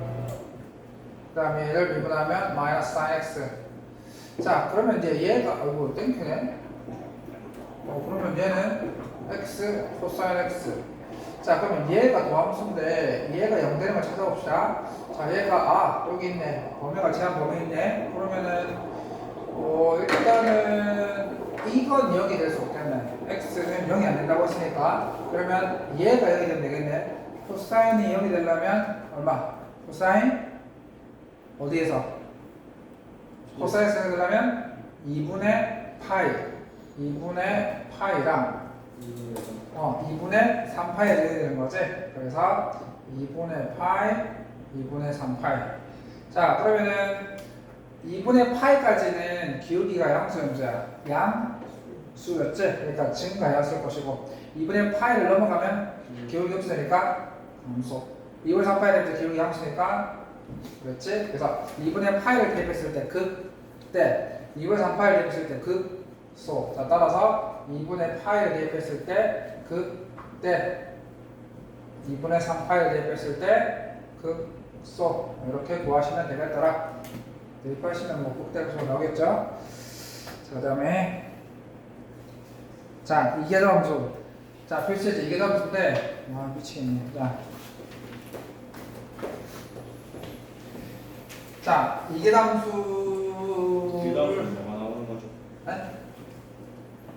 그 다음에 얘를 미분하면 마이너스 sin x. 자, 그러면 이제 얘가, 아이고, 땡큐네. 그러면 얘는 x, 코사인 x. 자, 그러면 얘가 도함수인데, 얘가 0 되는 걸 찾아봅시다. 자, 얘가, 여기 있네. 범위가 제한 범위 있네. 그러면은, 일단은, 이건 0이 될 수 없겠네. x는 0이 안 된다고 했으니까. 그러면 얘가 0이 되면 되겠네. 코사인이 0이 되려면, 얼마? 코사인? 어디에서? 코사인에서 0이 되려면 2분의 파이. 2분의 파이랑 2분의 3파이가 되는 거지. 그래서 2분의 파이, 2분의 3파이. 자, 그러면은 2분의 파이까지는 기울기가 양수였죠. 양수였지. 그러니까 증가였을 것이고 2분의 파이를 넘어가면 기울기 없으니까 함수. 2분의 3파이 될 때 기울기 양수니까 그렇지. 그래서 2분의 파이를 대입했을 때 극대, 2분의 3파이를 대입했을 때 극소. 자, 따라서 2분의 파이를 대입했을 때 극대, 2분의 3파이를 대입했을 때 극소. 이렇게 구하시면 되겠더라. 대입하시면 뭐 극대값으로 나오겠죠. 자, 그 다음에 자, 이계도함수. 자, 표시했죠. 이계도함수인데 미치겠네. 자, 이계도함수를 뭐가 나오는 거죠? 네?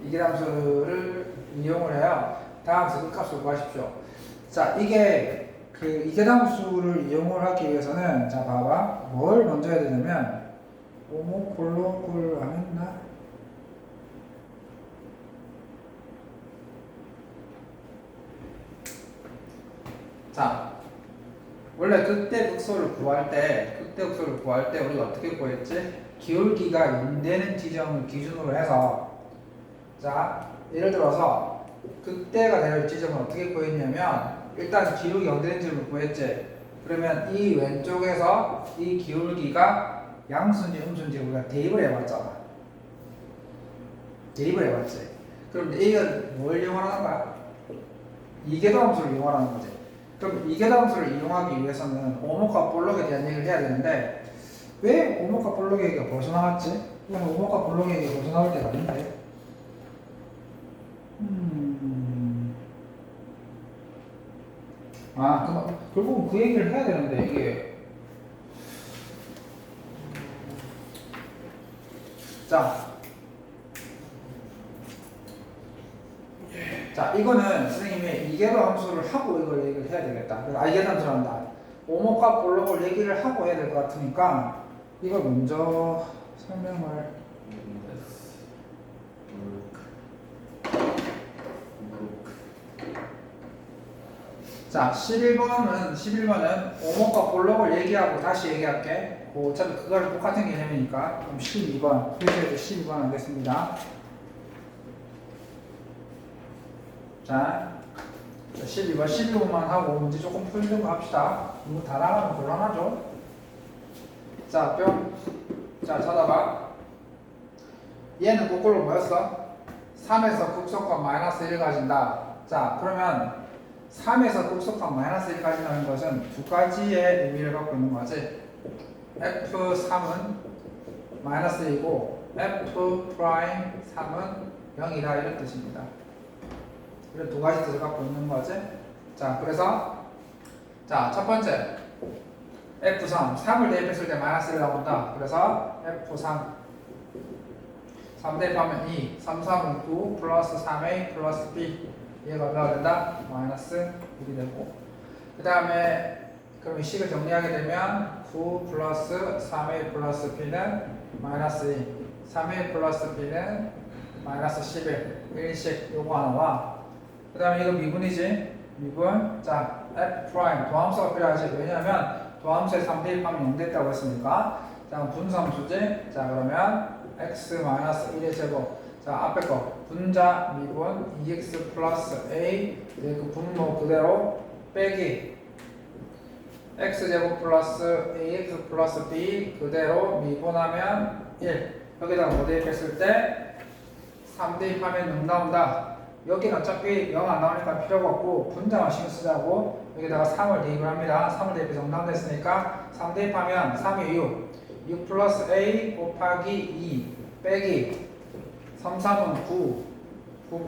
이계도함수를 이용을 해요. 다함수 극값을 구하십시오. 자, 이게 그 이계도함수를 이용을 하기 위해서는 자, 봐봐. 뭘 먼저 해야 되냐면 오모콜로콜 안 했나? 자, 원래 극대 극소를 구할 때 우리가 어떻게 구했지? 기울기가 0 되는 지점을 기준으로 해서 자, 예를 들어서 극대가 될 지점을 어떻게 구했냐면 일단 기울기 0 되는 지점을 구했지. 그러면 이 왼쪽에서 이 기울기가 양수인지 음수인지 우리가 대입을 해봤잖아. 대입을 해봤지. 그럼 이건 뭘 이용하는 거야? 이계도함수를 이용하는 거지. 그럼 이계도함수를 이용하기 위해서는 오목과 볼록에 대한 얘기를 해야 되는데 왜 오목과 볼록 얘기가 벌써 나왔지? 이건 오목과 볼록 얘기가 벌써 나올 때가 아닌데. 그럼 결국은 그 얘기를 해야 되는데 이게 자, 이거는 선생님이 이계도 함수를 하고 이걸 얘기를 해야 되겠다. 이계도 함수를 한다. 오목과 볼록을 얘기를 하고 해야 될 것 같으니까 이걸 먼저 설명을. 자, 11번은 오목과 볼록을 얘기하고 다시 얘기할게. 어차피 그거랑 똑같은 개념이니까. 그럼 12번, 표시해서 12번 하겠습니다. 자, 12번만 하고 문제 조금 풀는 거 합시다. 이거 다 나가면 곤란하죠? 자, 뿅. 자, 찾아봐. 얘는 거꾸로 뭐였어? 3에서 극소값 마이너스 1 가진다. 자, 그러면 3에서 극소값 마이너스 1 가진다는 것은 두 가지의 의미를 갖고 있는 거지. F3은 마이너스 1이고 F'3은 0이다 이런 뜻입니다. 이런 두 가지 뜻을 갖고 있는 거지. 자, 그래서 자, 첫 번째 F3, 3을 대입했을 때 마이너스 1 나온다. 그래서 F3 3 대입하면 2, 3, 3은 9 플러스 3A 플러스 B 얘가 얼마가 된다? 마이너스 1이 되고 그 다음에 그럼 이 식을 정리하게 되면 9 플러스 3A 플러스 B는 마이너스 2 3A 플러스 B는 마이너스 11 1식 요거 하나와 그 다음에 이거 미분이지 미분 자 F 프라임 도함수가 필요하지 왜냐하면 도함수에 3 대입하면 0 됐다고 했으니까 자 분수함수지 자 그러면 x 마이너스 1의 제곱 자 앞에 거 분자 미분 2x 플러스 a 그 분모 그대로 빼기 x제곱 플러스 ax 플러스 b 그대로 미분하면 1 여기다가 뭐 대입했을 때 3 대입하면 0 나온다 여기는 어차피 0 안 나오니까 필요가 없고 분자만 신경 쓰자고 여기다가 3을 대입을 합니다 3을 대입해서 0 나온다 했으니까 3 대입하면 3이 6 플러스 a 곱하기 2 빼기 3, 3은 9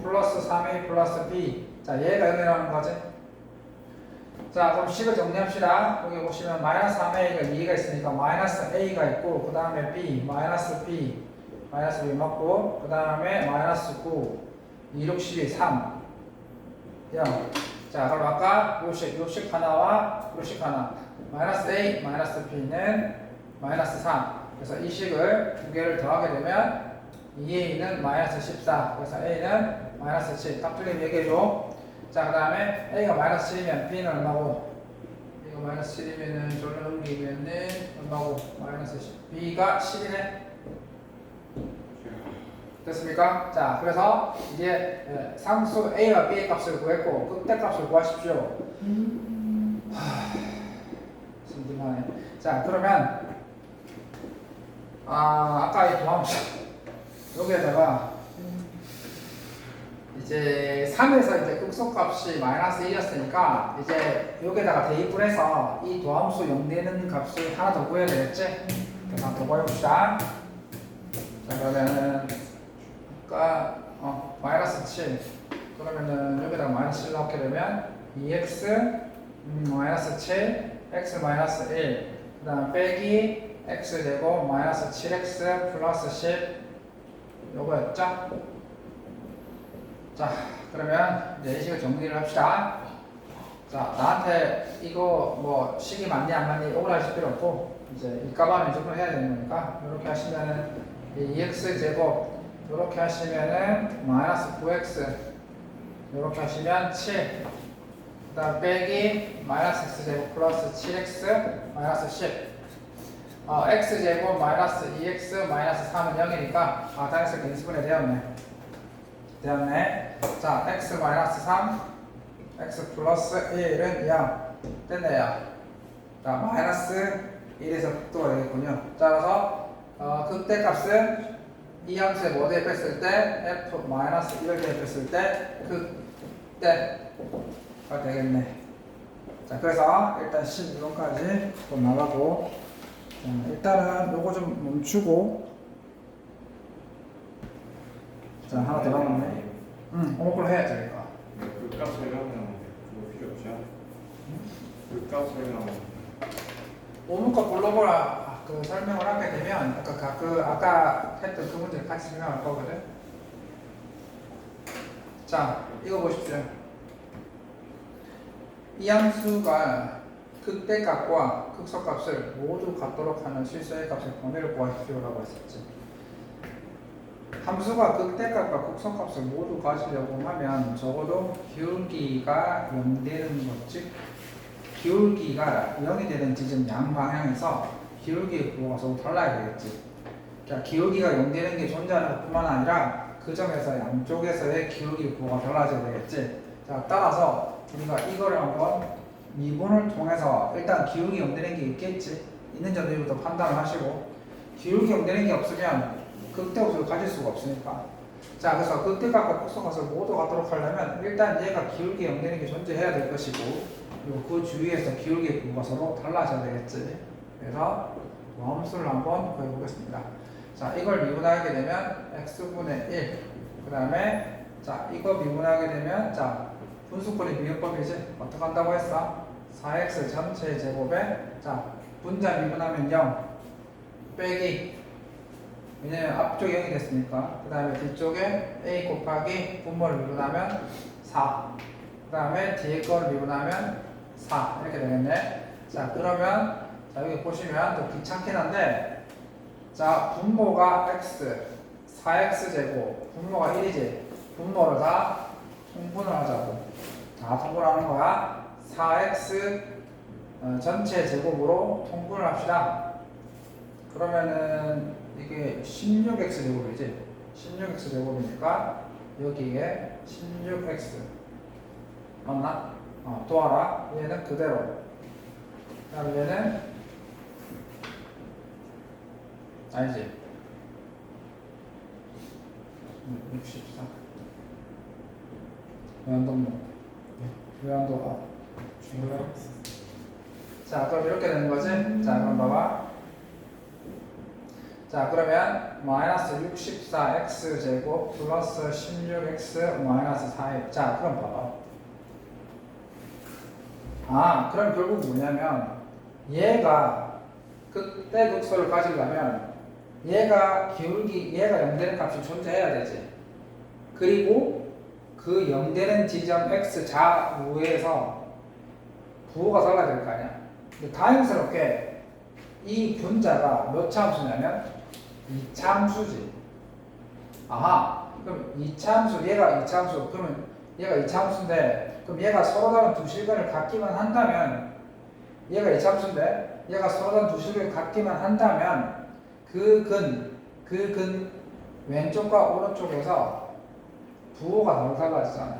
플러스 3a 플러스 b 자 얘가 여기 나오는 거지 자 그럼 식을 정리합시다 여기 보시면 마이너스 3a가 2가 있으니까 마이너스 a가 있고 그 다음에 b 마이너스 b 맞고 그 다음에 마이너스 9 2, 6, 12, 3 0 자 그럼 아까 요식 하나와 요식 하나 마이너스 a 마이너스 b는 마이너스 3 그래서 이 식을 두 개를 더하게 되면 2a는 마이너스 14 그래서 a는 마이너스 7 딱 틀리면 얘기해줘 자 그 다음에 a가 마이너스 7이면 b는 얼마고 이거 마이너스 7이면은 절로 넘기면은 얼마고 마이너스 10 b가 10이네 됐습니까? 자 그래서 이제 상수 a와 b의 값을 구했고 극대값을 구하십시오 심심하네 자 그러면 아까 이 도함수 여기에다가 이제 3에서 이제 극소값이 마이너스 1이었으니까 이제 여기에다가 대입을 해서 이 도함수 0 되는 값을 하나 더 구해야 되겠지? 그래서 한번 더 구해봅시다. 자 그러면은 아까 마이너스 7 그러면은 여기다가 마이너스 7 넣게 되면 2x 마이너스 7 x 마이너스 1 그 다음 빼기 x제곱 마이너스 7x 플러스 10 요거였죠? 자 그러면 이제 이 식을 정리를 합시다. 자 나한테 이거 뭐 식이 맞니 안 맞니 이걸 하실 필요 없고 이제 이 값은 무조건 해야 되는 거니까 이렇게 하시면은 2x제곱 이렇게 하시면은 마이너스 9x 이렇게 하시면 7 그 다음 빼기 마이너스 x제곱 플러스 7x 마이너스 10 x제곱 마이너스 2x 마이너스 3은 0이니까 단위수 인수분해 되었네 자 x 마이너스 3 x 플러스 1은 0 됐네요 자 마이너스 1에서 극도가 되겠군요 자 그래서 극대값은 이 함수에 뭐 대입했을 때 f 마이너스 1을 대입했을 때 극대가 되겠네 자 그래서 일단 12번까지 좀 나가고 자, 일단은 요거 좀 멈추고 자 하나 더 남았네 오목걸로 해야지 그러니까 값 설명하면 그거 필요 없죠? 값 설명하면 오목걸 불러보라 그 설명을 하게 되면 아까 했던 그 문제를 같이 설명할 거거든 자 이거 보십시오 이 함수가 극대값과 극소값을 모두 같도록 하는 실수의 값의 범위를 구하십시오라고 했었지. 함수가 극대값과 극소값을 모두 가지려고 하면 적어도 기울기가 0 되는 것, 즉 기울기가 0이 되는 지점 양방향에서 기울기의 부호가 서로 달라야 되겠지. 그러니까 기울기가 0 되는 게 존재하는 것뿐만 아니라 그 점에서 양쪽에서의 기울기 부호가 달라져야 되겠지. 자, 따라서 우리가 이거를 한번 미분을 통해서 일단 기울기 0 되는 게 있겠지. 있는 점부터 판단을 하시고 기울기 0 되는 게 없으면 극대값을 가질 수가 없으니까. 자, 그래서 극대값과 극소값을 모두 갖도록 하려면 일단 얘가 기울기 0 되는 게 존재해야 될 것이고 그리고 그 주위에서 기울기 부호가 서로 달라져야 되겠지. 그래서 함수를 한번 구해보겠습니다. 자, 이걸 미분하게 되면 x분의 1. 그 다음에 자, 이거 미분하게 되면 자, 분수꼴의 미분법이지. 어떻게 한다고 했어? 4x 전체 제곱에 자 분자 미분하면 0 빼기 왜냐면 앞쪽에 0이 됐으니까 그 다음에 뒤쪽에 a 곱하기 분모를 미분하면 4 그 다음에 뒤에 거를 미분하면 4 이렇게 되겠네. 자 그러면 자 여기 보시면 또 귀찮긴 한데 자 분모가 x 4x 제곱 분모가 1이지 분모를 다 통분을 하자고 다 통분하는 거야. 4x 전체 제곱으로 통분을 합시다. 그러면은 이게 16x 제곱이지 16x 제곱이니까 여기에 16x 맞나? 도와라. 얘는 그대로. 그 다음에 얘는 아니지 64 외환동무 외환도가 자 그럼 이렇게 되는 거지. 자 그럼 봐봐. 자 그러면 마이너스 64x 제곱 플러스 16x 마이너스 4x 자 그럼 봐봐. 그럼 결국 뭐냐면 얘가 극대 극소를 가지려면 얘가 기울기 얘가 0되는 값이 존재해야 되지. 그리고 그 0되는 지점 x 좌우에서 부호가 달라야 될 거 아니야. 근데 다행스럽게 이 분자가 몇 참수냐면 2참수지. 그럼 2참수 얘가 2참수 그러면 얘가 2참수인데 그럼 얘가 서로 다른 두 실근을 갖기만 한다면 얘가 2참수인데 얘가 서로 다른 두 실근을 갖기만 한다면 그 근 왼쪽과 오른쪽에서 부호가 달라지잖아.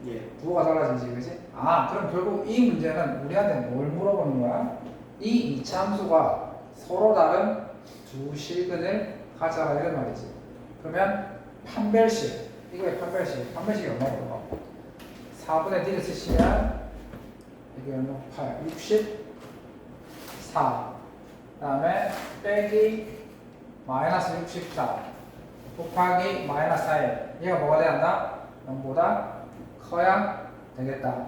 예. 부호가 달라지지, 그지? 그럼 결국 이 문제는 우리한테 뭘 물어보는 거야? 이 이차함수가 서로 다른 두 실근을 가져라 이런 말이지. 그러면 판별식, 이거의 판별식이 얼마고? 4분의 D를 쓰시면 이게 얼마? 8, 64. 그 다음에 빼기 마이너스 64 곱하기 마이너스 4에 얘가 뭐가 돼야 한다? 0보다 커야 되겠다.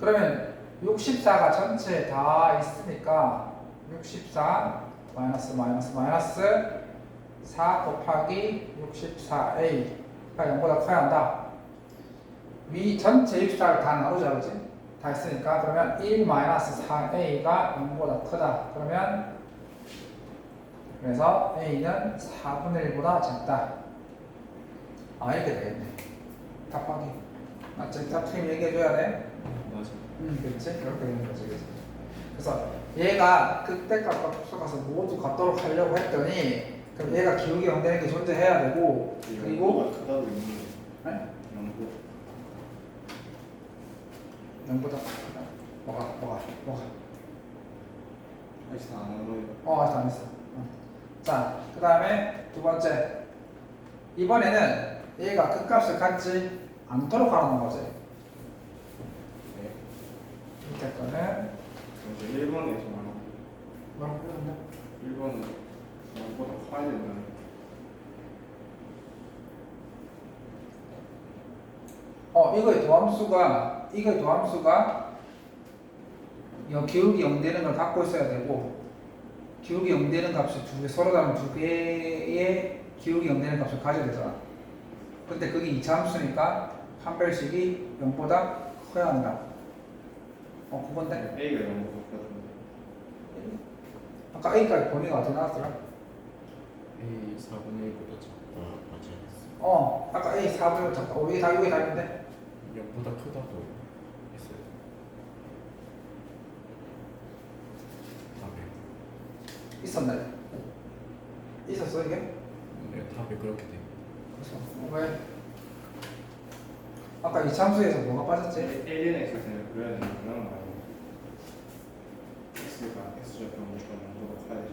그러면 64가 전체에 다 있으니까 64 마이너스 4 곱하기 64a 가 0보다 커야 한다. 위 전체 64를 다 나누자, 그지? 다 있으니까 그러면 1 마이너스 4a가 0보다 크다. 그러면 그래서 a는 4분의 1보다 작다. 이렇게 되겠네. 답하기. 맞지? 답팀 얘기해줘야 돼. 맞아. 그렇지? 이렇게 되는 거지, 그치? 그래서 얘가 극대값과 극소값을 모두 갖도록 하려고 했더니 그럼 얘가 기울기 0되는 게 존재해야 되고 그리고 크다고 있는 네? 영보 0보다 크다. 뭐가? 아직 안 하는 거예요. 아직 안 했어. 자, 그 다음에 두 번째. 이번에는 얘가 극값을 갖지 않도록 하라는 거지. 네. 밑에 거는 이제 1번에서 말하는 뭐라고 표현한다? 1번은 영보다 커야 된다는 이거의 도함수가 기울기 0되는 걸 갖고 있어야 되고 기울기 0되는 값이 서로 다른 두 개의 기울기 0되는 값을 가져야 되잖아. 근데 그게 이차함수니까 판별식이 0보다 커야 한다. 그건데 A가 영보다 크거든요. 아까 A까지 범위가 어떻게 나왔더라? A 4분의 1보다 작다. 맞지? 아까 A 4분의 1 잠깐 여기 다 있는데 0보다 크다고 했어요. 답에. 있었네. 있었어 이게? 네, 답에 그렇게 돼. 그래서 왜? 아까 이차함수에서 뭐가 빠졌지? A는 X는 그래야 되는 그런 거 아니에요? X가 X좌표 무조건 영보다 커야지.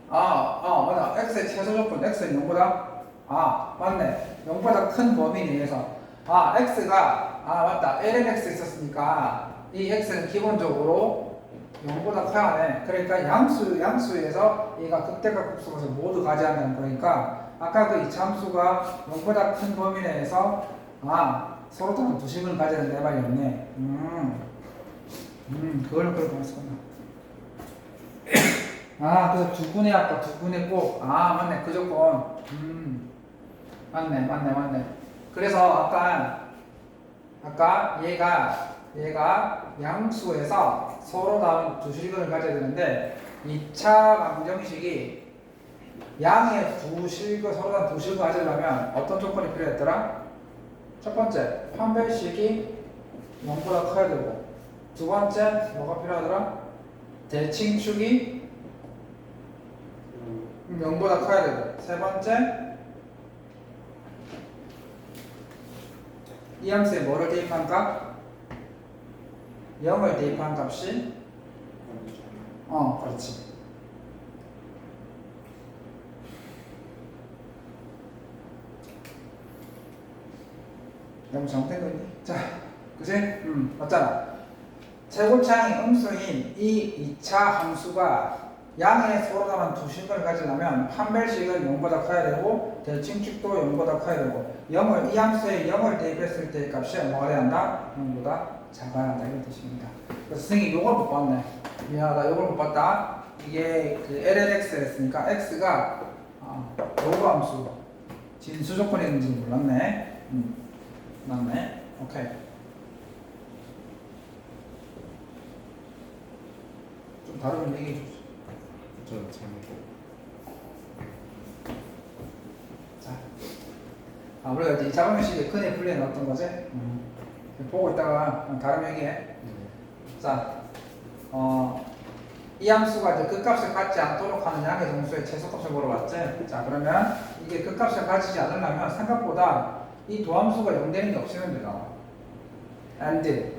맞아. X의 최소 조건, X는 0보다? 맞네. 0보다 큰 범위 내에서. X가, 맞다. lnx 있었으니까, 이 X는 기본적으로 0보다 커야 하네. 그러니까 양수에서 얘가 극대값 극소값을 모두 가져야한다는 거니까, 아까 그 이차함수가 0보다 큰 범위 내에서, 서로 다른 두 식을 가져야 된다, 이 말이 없네. 그걸 그렇게 했었나. 아, 그래서 두근의 아까 두근의 꼭. 아, 맞네. 그 조건. 맞네. 그래서 아까 얘가 양수에서 서로 다른 두 실근을 가져야 되는데 2차 방정식이 양의 두 실근, 서로 다른 두 실근 가지려면 어떤 조건이 필요했더라? 첫 번째, 판별식이 0보다 커야 되고, 두 번째, 뭐가 필요하더라? 대칭축이 0보다 커야 되고, 세 번째, 이 함수에 뭐를 대입한 값? 0을 대입한 값이 그렇지. 너무 잘못된 거니? 자, 그치? 맞잖아. 제곱창이 음수인 이 2차 함수가 양의 서로 다른 두 실근을 가지려면 판별식은 0보다 커야 되고 대칭축도 0보다 커야 되고 이 함수에 0을 대입했을 때의 값이 뭐가 돼야 한다? 0보다 작아야 한다 이런 뜻입니다. 그래서 선생님이 이걸 못 봤네. 미안하다. 이걸 못 봤다. 이게 그 lnx를 했으니까 x가 로그 함수 진수 조건이 있는지 몰랐네. 맞네. 오케이. 좀 다르면 얘기해 주세요. 저는 잘못. 자, 우리가 이제 자방식의 근의 분리에 넣었던 거지? 보고 있다가 다른 얘기해. 자, 이 함수가 이제 끝값을 갖지 않도록 하는 양의 정수의 최소값을 물어봤지? 자, 그러면 이게 끝값을 가지지 않으려면 생각보다 이 도함수가 0 되는 게 없으면 되잖아. and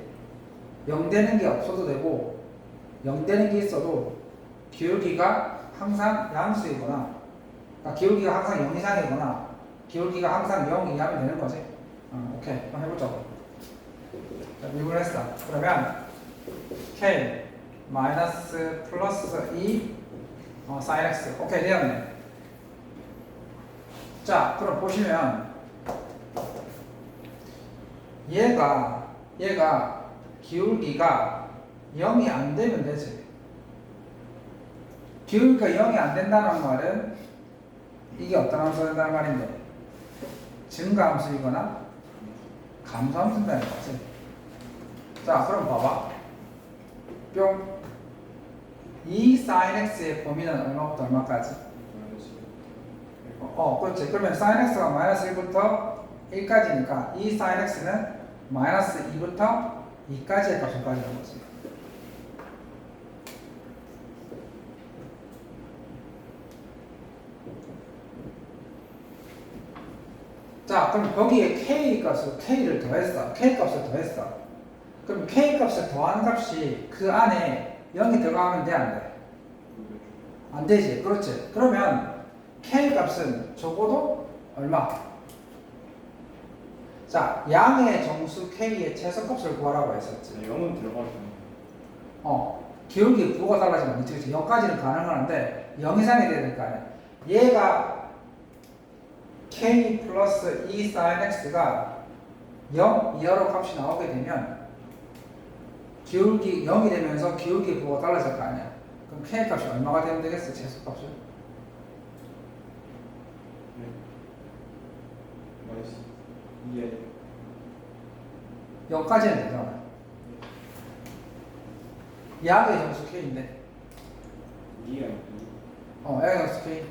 0 되는 게 없어도 되고 0 되는 게 있어도 기울기가 항상 양수이거나 그러니까 기울기가 항상 0 이상이거나 기울기가 항상 0 이하면 되는 거지. 오케이. 한번 해보자고. 자, 미분을 했어. 그러면 k 마이너스 플러스 2 sin x. 오케이, 되었네. 자, 그럼 보시면 얘가 기울기가 0이 안 되면 되지. 기울기가 0이 안 된다는 말은 이게 어떤 함수가 된다는 말인데 증가함수이거나 감소함수인다는 거지. 자, 그럼 봐봐. 뿅. 이 sin x의 범위는 얼마부터 얼마까지? 그렇지. 그러면 sin x가 마이너스 1부터 1까지니까 이 sin x는 마이너스 2부터 2까지의 값을 가지는 거지. 자, 그럼 거기에 k 값을 k를 더했어. k 값을 더했어. 그럼 k 값을 더한 값이 그 안에 0이 들어가면 돼, 안 돼? 안 되지. 그렇지. 그러면 k 값은 적어도 얼마? 자, 양의 정수 k의 최소값을 구하라고 했었지. 0은 들어가죠. 기울기 부호가 달라지면 그치? 0까지는 가능한데 0 이상이 돼야 될 거 아니야. 얘가 k 플러스 2 sin x가 0 이하로 값이 나오게 되면 기울기 0이 되면서 기울기 부호가 달라질 거 아니야. 그럼 k 값이 얼마가 되면 되겠어? 최소값을? 마이너스 2에 0까지는 되잖아. 양의 정수 k인데 2가 양의 정수 k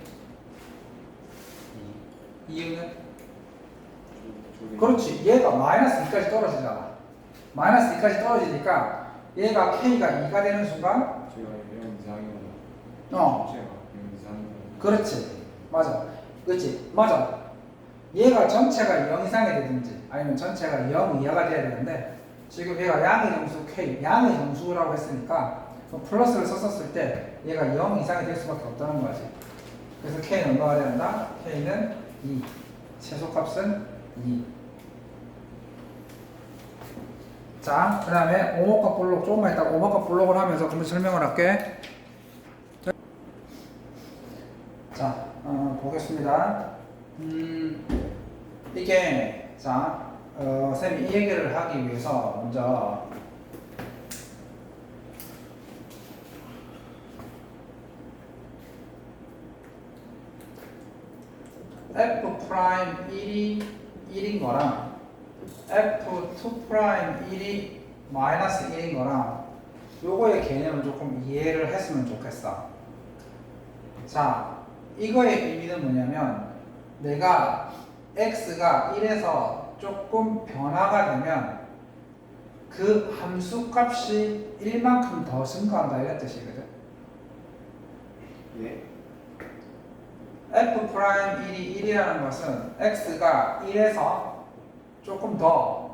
이유는? 그렇지. 얘가 마이너스 2까지 떨어지잖아. 마이너스 2까지 떨어지니까 얘가 k가 2가 되는 순간 제가 0 이상이거나 어 제가 0 이상이거나 그렇지. 맞아. 그렇지. 맞아. 얘가 전체가 0 이상이 되든지 아니면 전체가 0 이하가 돼야 되는데 지금 얘가 양의 정수 k, 양의 정수라고 했으니까 플러스를 썼을 때 얘가 0 이상이 될 수밖에 없다는 거지. 그래서 k는 얼마가 된다? k는 2. 최소값은 2. 자, 그 다음에 오목과 볼록, 조금만 이따가 오목과 볼록을 하면서 그럼 설명을 할게. 자, 보겠습니다. 이게, 자, 쌤이 이 얘기를 하기 위해서 먼저 f 프라임 1이 1인 거랑 f2 프라임 1이 마이너스 1인 거랑 요거의 개념을 조금 이해를 했으면 좋겠어. 자, 이거의 의미는 뭐냐면 내가 x가 1에서 조금 변화가 되면 그 함수 값이 1만큼 더 증가한다 이런 뜻이거든. 예? f 프라임 1이 1이라는 것은 x가 1에서 조금 더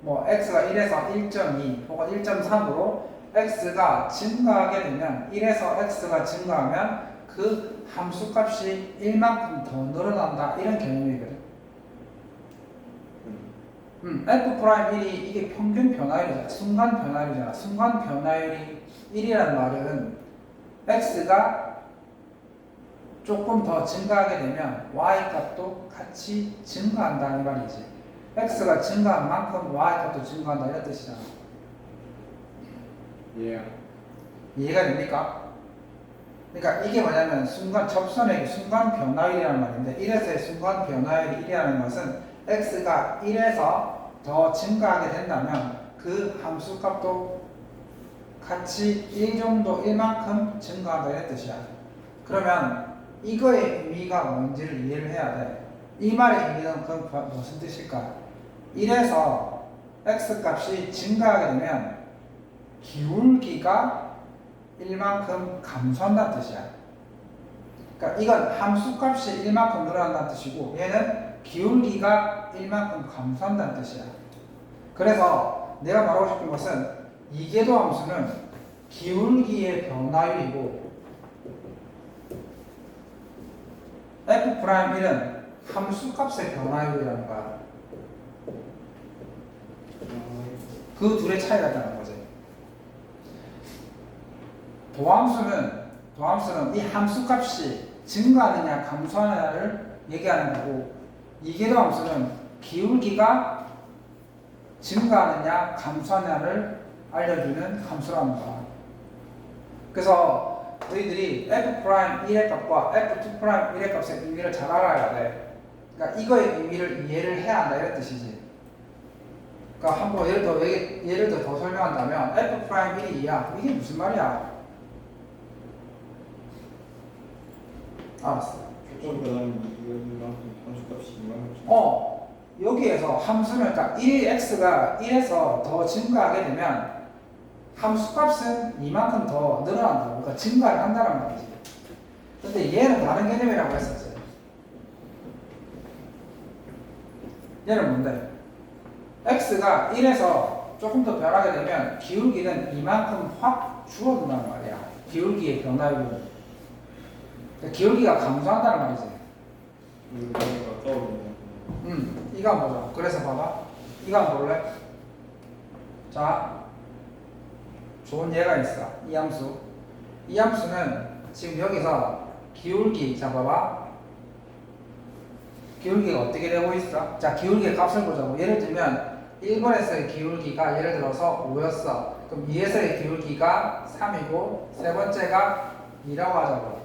뭐 x가 1에서 1.2 혹은 1.3으로 x가 증가하게 되면 1에서 x가 증가하면 그 함수 값이 1만큼 더 늘어난다 이런 개념이거든. f 프라임 1이 이게 평균 변화율이잖아. 순간 변화율이잖아. 순간 변화율이 1이라는 말은 x가 조금 더 증가하게 되면 y 값도 같이 증가한다는 말이지. x가 증가한 만큼 y 값도 증가한다 이런 뜻이잖아. 예. 이해가 됩니까? 그러니까 이게 뭐냐면 순간 접선의 순간 변화율이라는 말인데 1에서의 순간 변화율이 1이라는 것은 x가 1에서 더 증가하게 된다면 그 함수 값도 같이 1 정도 1만큼 증가한다 이런 뜻이야. 그러면 이거의 의미가 뭔지를 이해를 해야 돼. 이 말의 의미는 그럼 무슨 뜻일까? 1에서 x 값이 증가하게 되면 기울기가 1만큼 감소한다는 뜻이야. 그러니까 이건 함수 값이 1만큼 늘어난다는 뜻이고 얘는 기울기가 1만큼 감소한다는 뜻이야. 그래서 내가 말하고 싶은 것은 이계도 함수는 기울기의 변화율이고 f'1은 함수 값의 변화율이라는 거야. 그 둘의 차이가 있다는 거지. 도함수는 이 함수 값이 증가하느냐 감소하느냐를 얘기하는 거고 이계도 함수는 기울기가 증가하느냐 감소하느냐를 알려주는 함수라는 거야. 그래서 너희들이 f'1의 값과 f2'1의 값의 의미를 잘 알아야 돼. 그러니까 이거의 의미를 이해를 해야 한다 이런 뜻이지. 그러니까 한번 예를 들어 더 설명한다면 f'1이 2야. 이게 무슨 말이야? 알았어. 좀 그다음 이만큼 함수값이 이만큼. 여기에서 함수는 그러니까 1x가 1에서 더 증가하게 되면 함수값은 이만큼 더 늘어난다고. 그러니까 증가를 한다는 말이지. 근데 얘는 다른 개념이라고 했었어요. 얘는 뭔데? x가 1에서 조금 더 변하게 되면 기울기는 이만큼 확 줄어든다는 말이야. 기울기의 변화율은. 그러니까 기울기가 감소한다는 말이지. 이거가 떠오르네. 이거 한번 보자. 그래서 봐봐. 이거 한번 볼래? 자, 좋은 예가 있어. 이 함수. 이 함수는 지금 여기서 기울기, 자 봐봐. 기울기가 어떻게 되고 있어? 자, 기울기의 값을 보자고. 예를 들면 1번에서의 기울기가 예를 들어서 5였어. 그럼 2에서의 기울기가 3이고 세 번째가 2라고 하자고.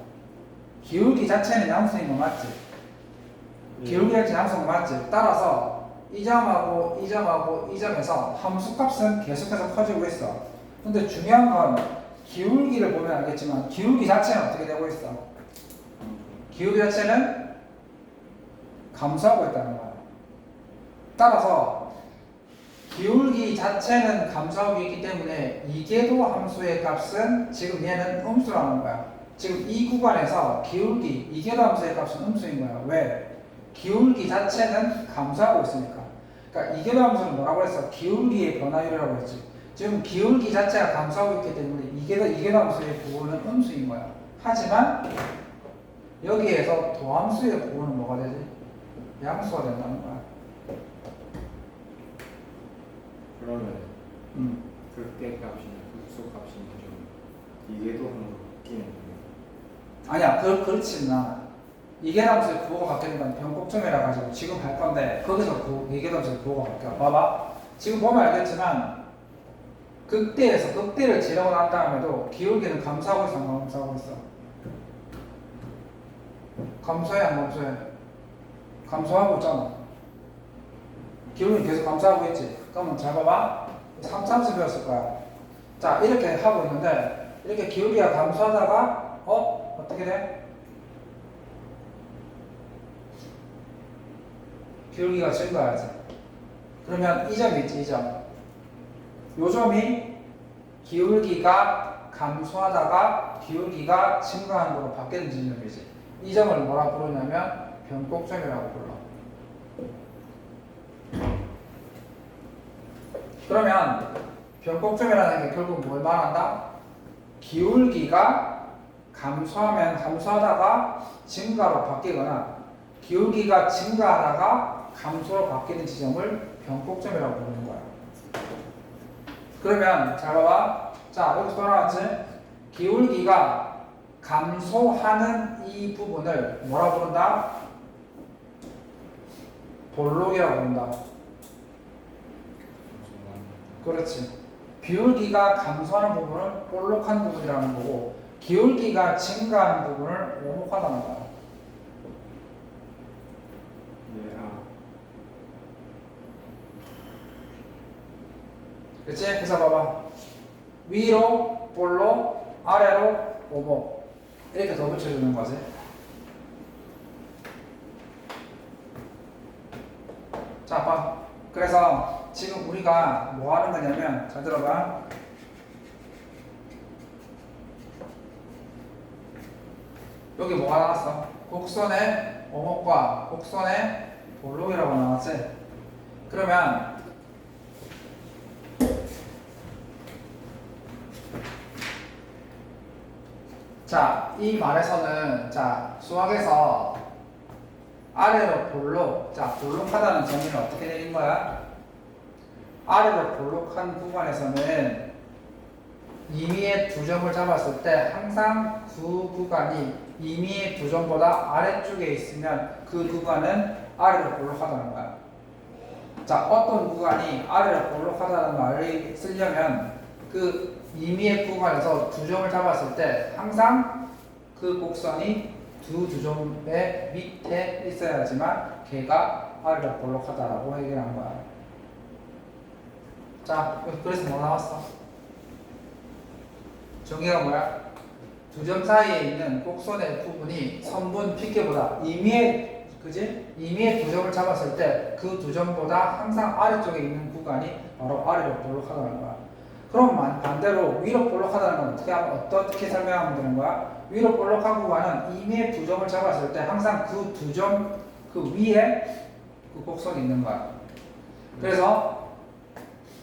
기울기 자체는 양수인 거 맞지? 기울기 자체는 양수인 거 맞지? 따라서 이 점하고 이 점하고 이 점에서 함수값은 계속해서 커지고 있어. 근데 중요한 건 기울기를 보면 알겠지만 기울기 자체는 어떻게 되고 있어? 기울기 자체는 감소하고 있다는 거야. 따라서 기울기 자체는 감소하고 있기 때문에 이계도 함수의 값은 지금 얘는 음수라는 거야. 지금 이 구간에서 기울기, 이계도 함수의 값은 음수인 거야. 왜? 기울기 자체는 감소하고 있으니까. 그러니까 이계도 함수는 뭐라고 했어? 기울기의 변화율이라고 했지. 지금 기울기 자체가 감소하고 있기 때문에 이계도 함수의 부호는 음수인 거야. 하지만 여기에서 도함수의 부호는 뭐가 되지? 양수가 된다는 거야. 그러면 극대 값이나 극소 값이나 좀 이게도 한번 바뀌는 거예요. 아니야, 그렇지는 않아. 이계함수의 부호가 바뀌는 건 변곡점이라 가지고 지금 할 건데 거기서 이계함수의 부호가 바뀌어. 봐봐. 지금 보면 알겠지만 극대를 지르고 난 다음에도 기울기는 감소하고 있어, 안 감소하고 있어? 감소해, 안 감소해? 감소하고 있잖아. 기울기 계속 감소하고 있지. 그러면 잘 봐봐. 3차함수 배웠을 거야. 자, 이렇게 하고 있는데 이렇게 기울기가 감소하다가 어떻게 돼? 기울기가 증가하지. 그러면 이 점이 있지, 이 점. 요 점이 기울기가 감소하다가 기울기가 증가하는 걸로 바뀌는 지점이지. 이 점을 뭐라 부르냐면 변곡점이라고 불러. 그러면 변곡점이라는 게 결국 뭘 말한다? 기울기가 감소하면 감소하다가 증가로 바뀌거나 기울기가 증가하다가 감소로 바뀌는 지점을 변곡점이라고 부르는 거야. 그러면 잘 봐봐. 자, 여기서 또 나왔지? 기울기가 감소하는 이 부분을 뭐라 부른다? 볼록이라고 부른다. 그렇지. 기울기가 감소하는 부분을 볼록한 부분이라는 거고 기울기가 증가하는 부분을 오목하다는 거야. 그치? 그래서 봐봐. 위로 볼록, 아래로 오목. 이렇게 더 붙여주는 거지. 자, 봐. 그래서 지금 우리가 뭐 하는 거냐면, 잘 들어봐. 여기 뭐가 나왔어? 곡선의 오목과 곡선의 볼록이라고 나왔지? 그러면 자, 이 말에서는 자, 수학에서 아래로 볼록, 자, 볼록하다는 정의는 어떻게 내린 거야? 아래로 볼록한 구간에서는 임의의 두 점을 잡았을 때 항상 그 구간이 임의의 두 점보다 아래쪽에 있으면 그 구간은 아래로 볼록하다는 거야. 자, 어떤 구간이 아래로 볼록하다는 말을 쓰려면 그 임의의 구간에서 두 점을 잡았을 때 항상 그 곡선이 두 점의 밑에 있어야지만 걔가 아래로 볼록하다라고 얘기한 거야. 자, 그래서 뭐 나왔어? 정의가 뭐야? 두 점 사이에 있는 곡선의 부분이 선분 PK보다 임의의 두 점을 잡았을 때 그 두 점보다 항상 아래쪽에 있는 구간이 바로 아래로 볼록하다는 거야. 그럼 반대로 위로 볼록하다는 건 어떻게 설명하면 되는 거야? 위로 볼록한 구간은 임의의 두 점을 잡았을 때 항상 그 두 점 그 위에 그 곡선이 있는 거야. 그래서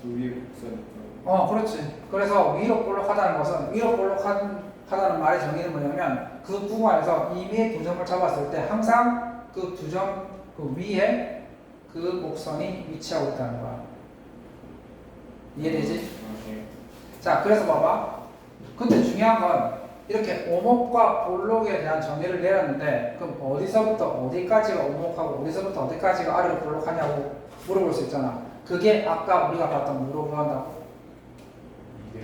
그 위에 곡선. 그렇지. 그래서 위로 볼록하다는 것은 위로 볼록하다는 말의 정의는 뭐냐면 그 구간에서 임의의 두 점을 잡았을 때 항상 그 두 점 그 위에 그 곡선이 위치하고 있다는 거야. 이해되지? 자, 그래서 봐봐. 근데 중요한 건 이렇게 오목과 볼록에 대한 정의를 내렸는데 그럼 어디서부터 어디까지가 오목하고 어디서부터 어디까지가 아래로 볼록하냐고 물어볼 수 있잖아. 그게 아까 우리가 봤던 뭐로 구한다고?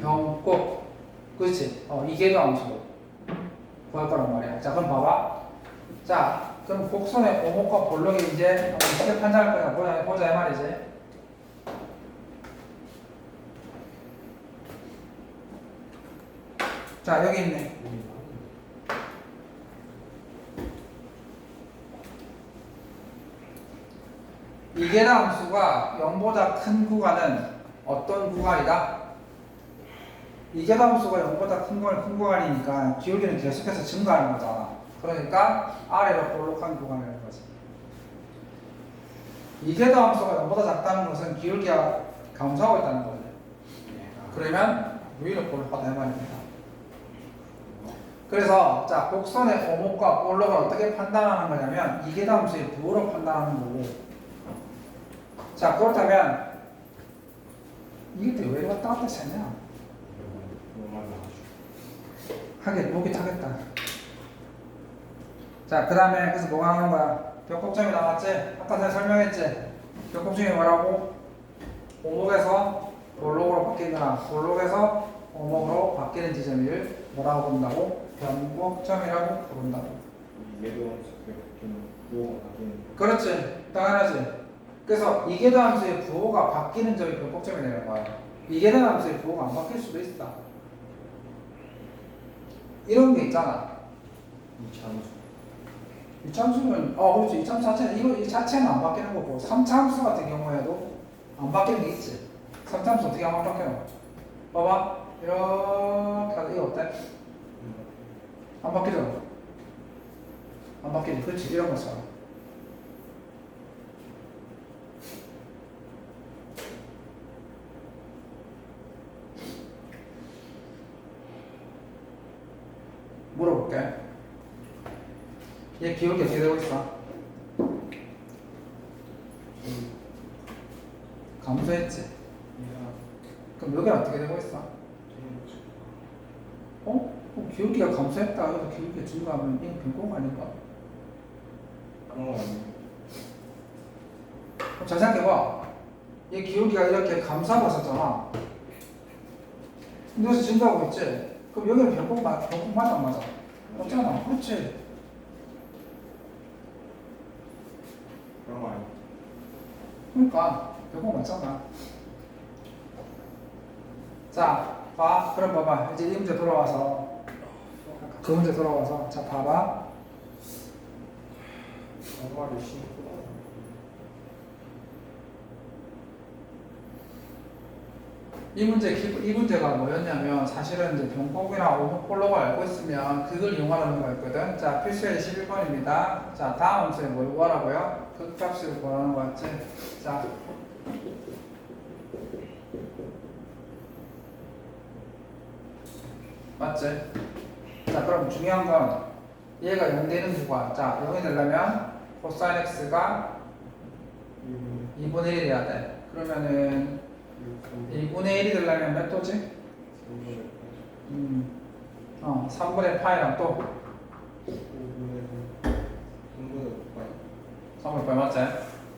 변곡. 그렇지? 이계도 함수로 구할 거란 말이야. 자, 그럼 봐봐. 자, 그럼 곡선의 오목과 볼록이 이제 어떻게 판단할 거냐 보자 이 말이지. 자, 여기 있네. 이계다 함수가 0보다 큰 구간은 어떤 구간이다? 이계다 함수가 0보다 큰 구간이니까 기울기는 계속해서 증가하는 거잖아. 그러니까 아래로 볼록한 구간이라는 거지. 이계다 함수가 0보다 작다는 것은 기울기가 감소하고 있다는 거지. 그러면 위로 볼록하다 이 말입니다. 그래서 자, 곡선의 오목과 볼록을 어떻게 판단하는 거냐면 이계다 함수의 부호로 판단하는 거고. 자, 그렇다면 이게 왜 왔다 갔다 했냐? 하긴 목이 타겠다. 자, 그 다음에 그래서 뭐가 나오는 거야? 변곡점이 나왔지? 아까 내가 설명했지? 변곡점이 뭐라고? 오목에서 볼록으로 바뀌거나 볼록에서 오목으로 바뀌는 지점을 뭐라고 부른다고? 변곡점이라고 부른다고. 얘도 좀 부호가 바뀌는. 그렇지. 당연하지. 그래서 이계도 함수의 부호가 바뀌는 점이 변곡점이 되는 거야. 이계도 함수의 부호가 안 바뀔 수도 있다. 이런 게 있잖아. 이 잠수. 이참수는 그렇지. 이참수 자체는 이 자체는 안 바뀌는 거고 3참수 같은 경우에도 안 바뀌는 게 있지. 3참수 어떻게 안 바뀌는 거? 봐봐. 이렇게 하다 이거 어때? 안 바뀌잖아. 안 바뀌지. 그렇지. 이런 것처럼. 물어볼게. 얘 기울기 어떻게 되고 있어? 감소했지? 그럼 여기는 어떻게 되고 있어? 기울기가 감소했다. 그래서 기울기가 증가하면 이건 변곡 아닌가? 그런 거 아니에요? 그럼 잘 생각해봐. 얘 기울기가 이렇게 감소하고 있었잖아. 근데 여기서 증가하고 있지? 그럼 여기는 변곡 맞아 안 맞아? 맞잖아. 그렇지. 그런 거 아니에요? 그러니까 변곡 맞잖아. 자, 봐. 그럼 봐봐. 이제 이 문제 돌아와서 그 문제 돌아와서 자 봐봐. 정말이 심고. 이 문제가 뭐였냐면 사실은 이제 변곡이나 오버폴로가 알고 있으면 그걸 이용하라는 거였거든. 자, 필수의 11번입니다. 자, 다음 문제에 뭘 구하라고요? 극값을 구하는 거 맞지? 자, 맞지? 자, 그럼 중요한 건 얘가 0 되는 구간. 자, 0이 되려면 코사인 x가 2분의 1이 돼야 돼. 그러면은 1분의 1이 되려면 몇 도지? 3분의 파이랑 또 3분의 파이 맞지?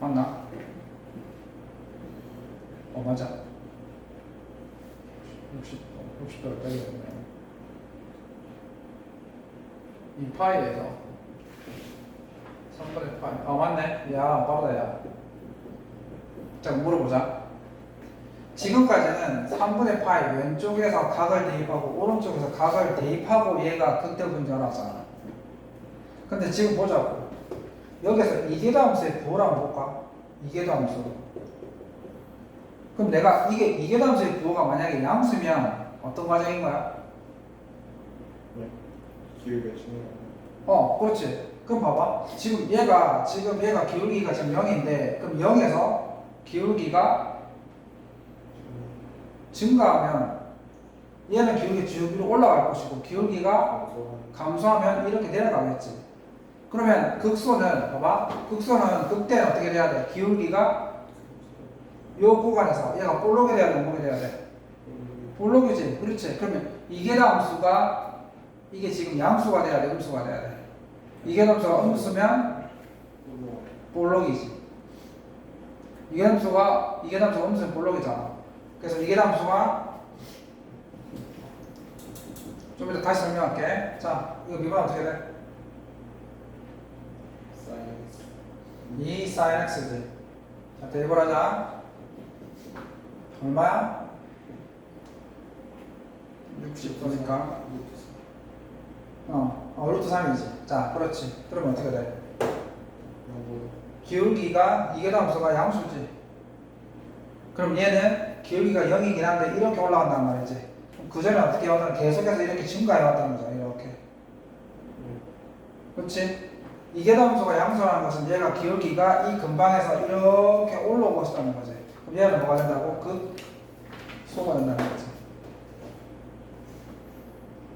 맞나? 맞아. 60도를 빼야겠네. 이 파이에서 3분의 파이. 맞네. 야, 빠르다, 야. 자, 물어보자. 지금까지는 3분의 파이 왼쪽에서 각을 대입하고 오른쪽에서 각을 대입하고 얘가 극대분인 줄 알았잖아. 근데 지금 보자고. 여기서 이계도함수의 부호를 한번 볼까? 이계도함수. 그럼 내가 이계도함수의 부호가 만약에 양수면 어떤 과정인 거야? 기울기가 치는 거. 그렇지. 그럼 봐봐. 지금 얘가 기울기가 지금 0인데 그럼 0에서 기울기가 증가하면 얘는 기울기 쭉 위로 올라갈 것이고 기울기가 감소하면 이렇게 내려가겠지. 그러면 극소는 봐봐. 극소는 극대는 어떻게 돼야 돼? 기울기가 요 구간에서 얘가 볼록이 돼야 돼, 음목이 돼야 돼? 볼록이지. 그렇지. 그러면 이계함수가 이게 지금 양수가 돼야 돼, 음수가 돼야 돼? 이계함수가 음수면 볼록이지. 이계함수가 음수면 볼록이잖아. 그래서 이계함수가 좀 이따 다시 설명할게. 자, 이거 미분 어떻게 돼? 사이언스. 2 sin x지. 자, 대입을 하자. 얼마야? 60도니까. 루트 3이지. 자, 그렇지. 그러면 어떻게 돼? 기울기가 이계함수가 양수지. 그럼 얘는 기울기가 0이긴 한데 이렇게 올라간단 말이지. 그 전에 어떻게 하든 계속해서 이렇게 증가해 왔다는 거죠. 이렇게. 그렇지? 이계함수가 양수라는 것은 얘가 기울기가 이 근방에서 이렇게 올라오고 있다는 거지. 그럼 얘는 뭐가 된다고? 극소가 된다는 거지.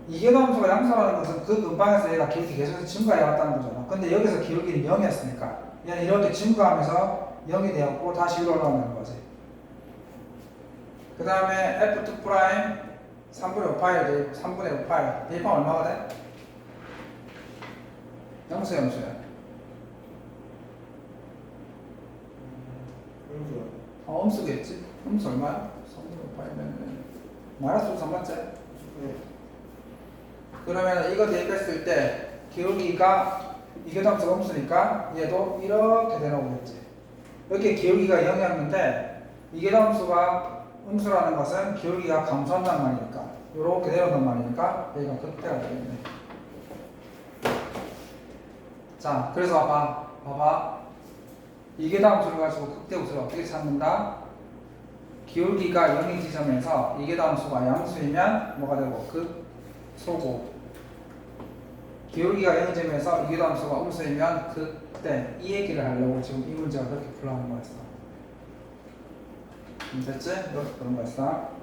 이계함수가 양수라는 것은 그 근방에서 얘가 기울기 계속해서 증가해 왔다는 거잖아. 근데 여기서 기울기는 0이었으니까 얘는 이렇게 증가하면서 0이 되었고 다시 위로 올라온다는 거지. 그 다음에 F2 프라임 3분의 5파이 대입 3분의 5파이 대입하면 얼마가 돼? 양수야, 음수야? 음수겠지? 음수 얼마야? 3분의 5파이면 마이너스 3 맞지? 그러면 이거 대입했을 때 기울기가 이계도함수가 음수니까 얘도 이렇게 되나오겠지. 이렇게 기울기가 0이었는데 이계도함수가 음수라는 것은 기울기가 감소한다는 말이니까 이렇게 내려온단 말이니까 여기가 극대가 되겠네. 자, 그래서 봐봐. 이계도함수를 가지고 극대우수를 어떻게 찾는다? 기울기가 0인 지점에서 이계도함수가 양수이면 뭐가 되고 극소고, 기울기가 0인 지점에서 이계도함수가 음수이면 극대. 이 얘기를 하려고 지금 이 문제가 그렇게 풀어가는 거였어. 됐지? 그런 거였어.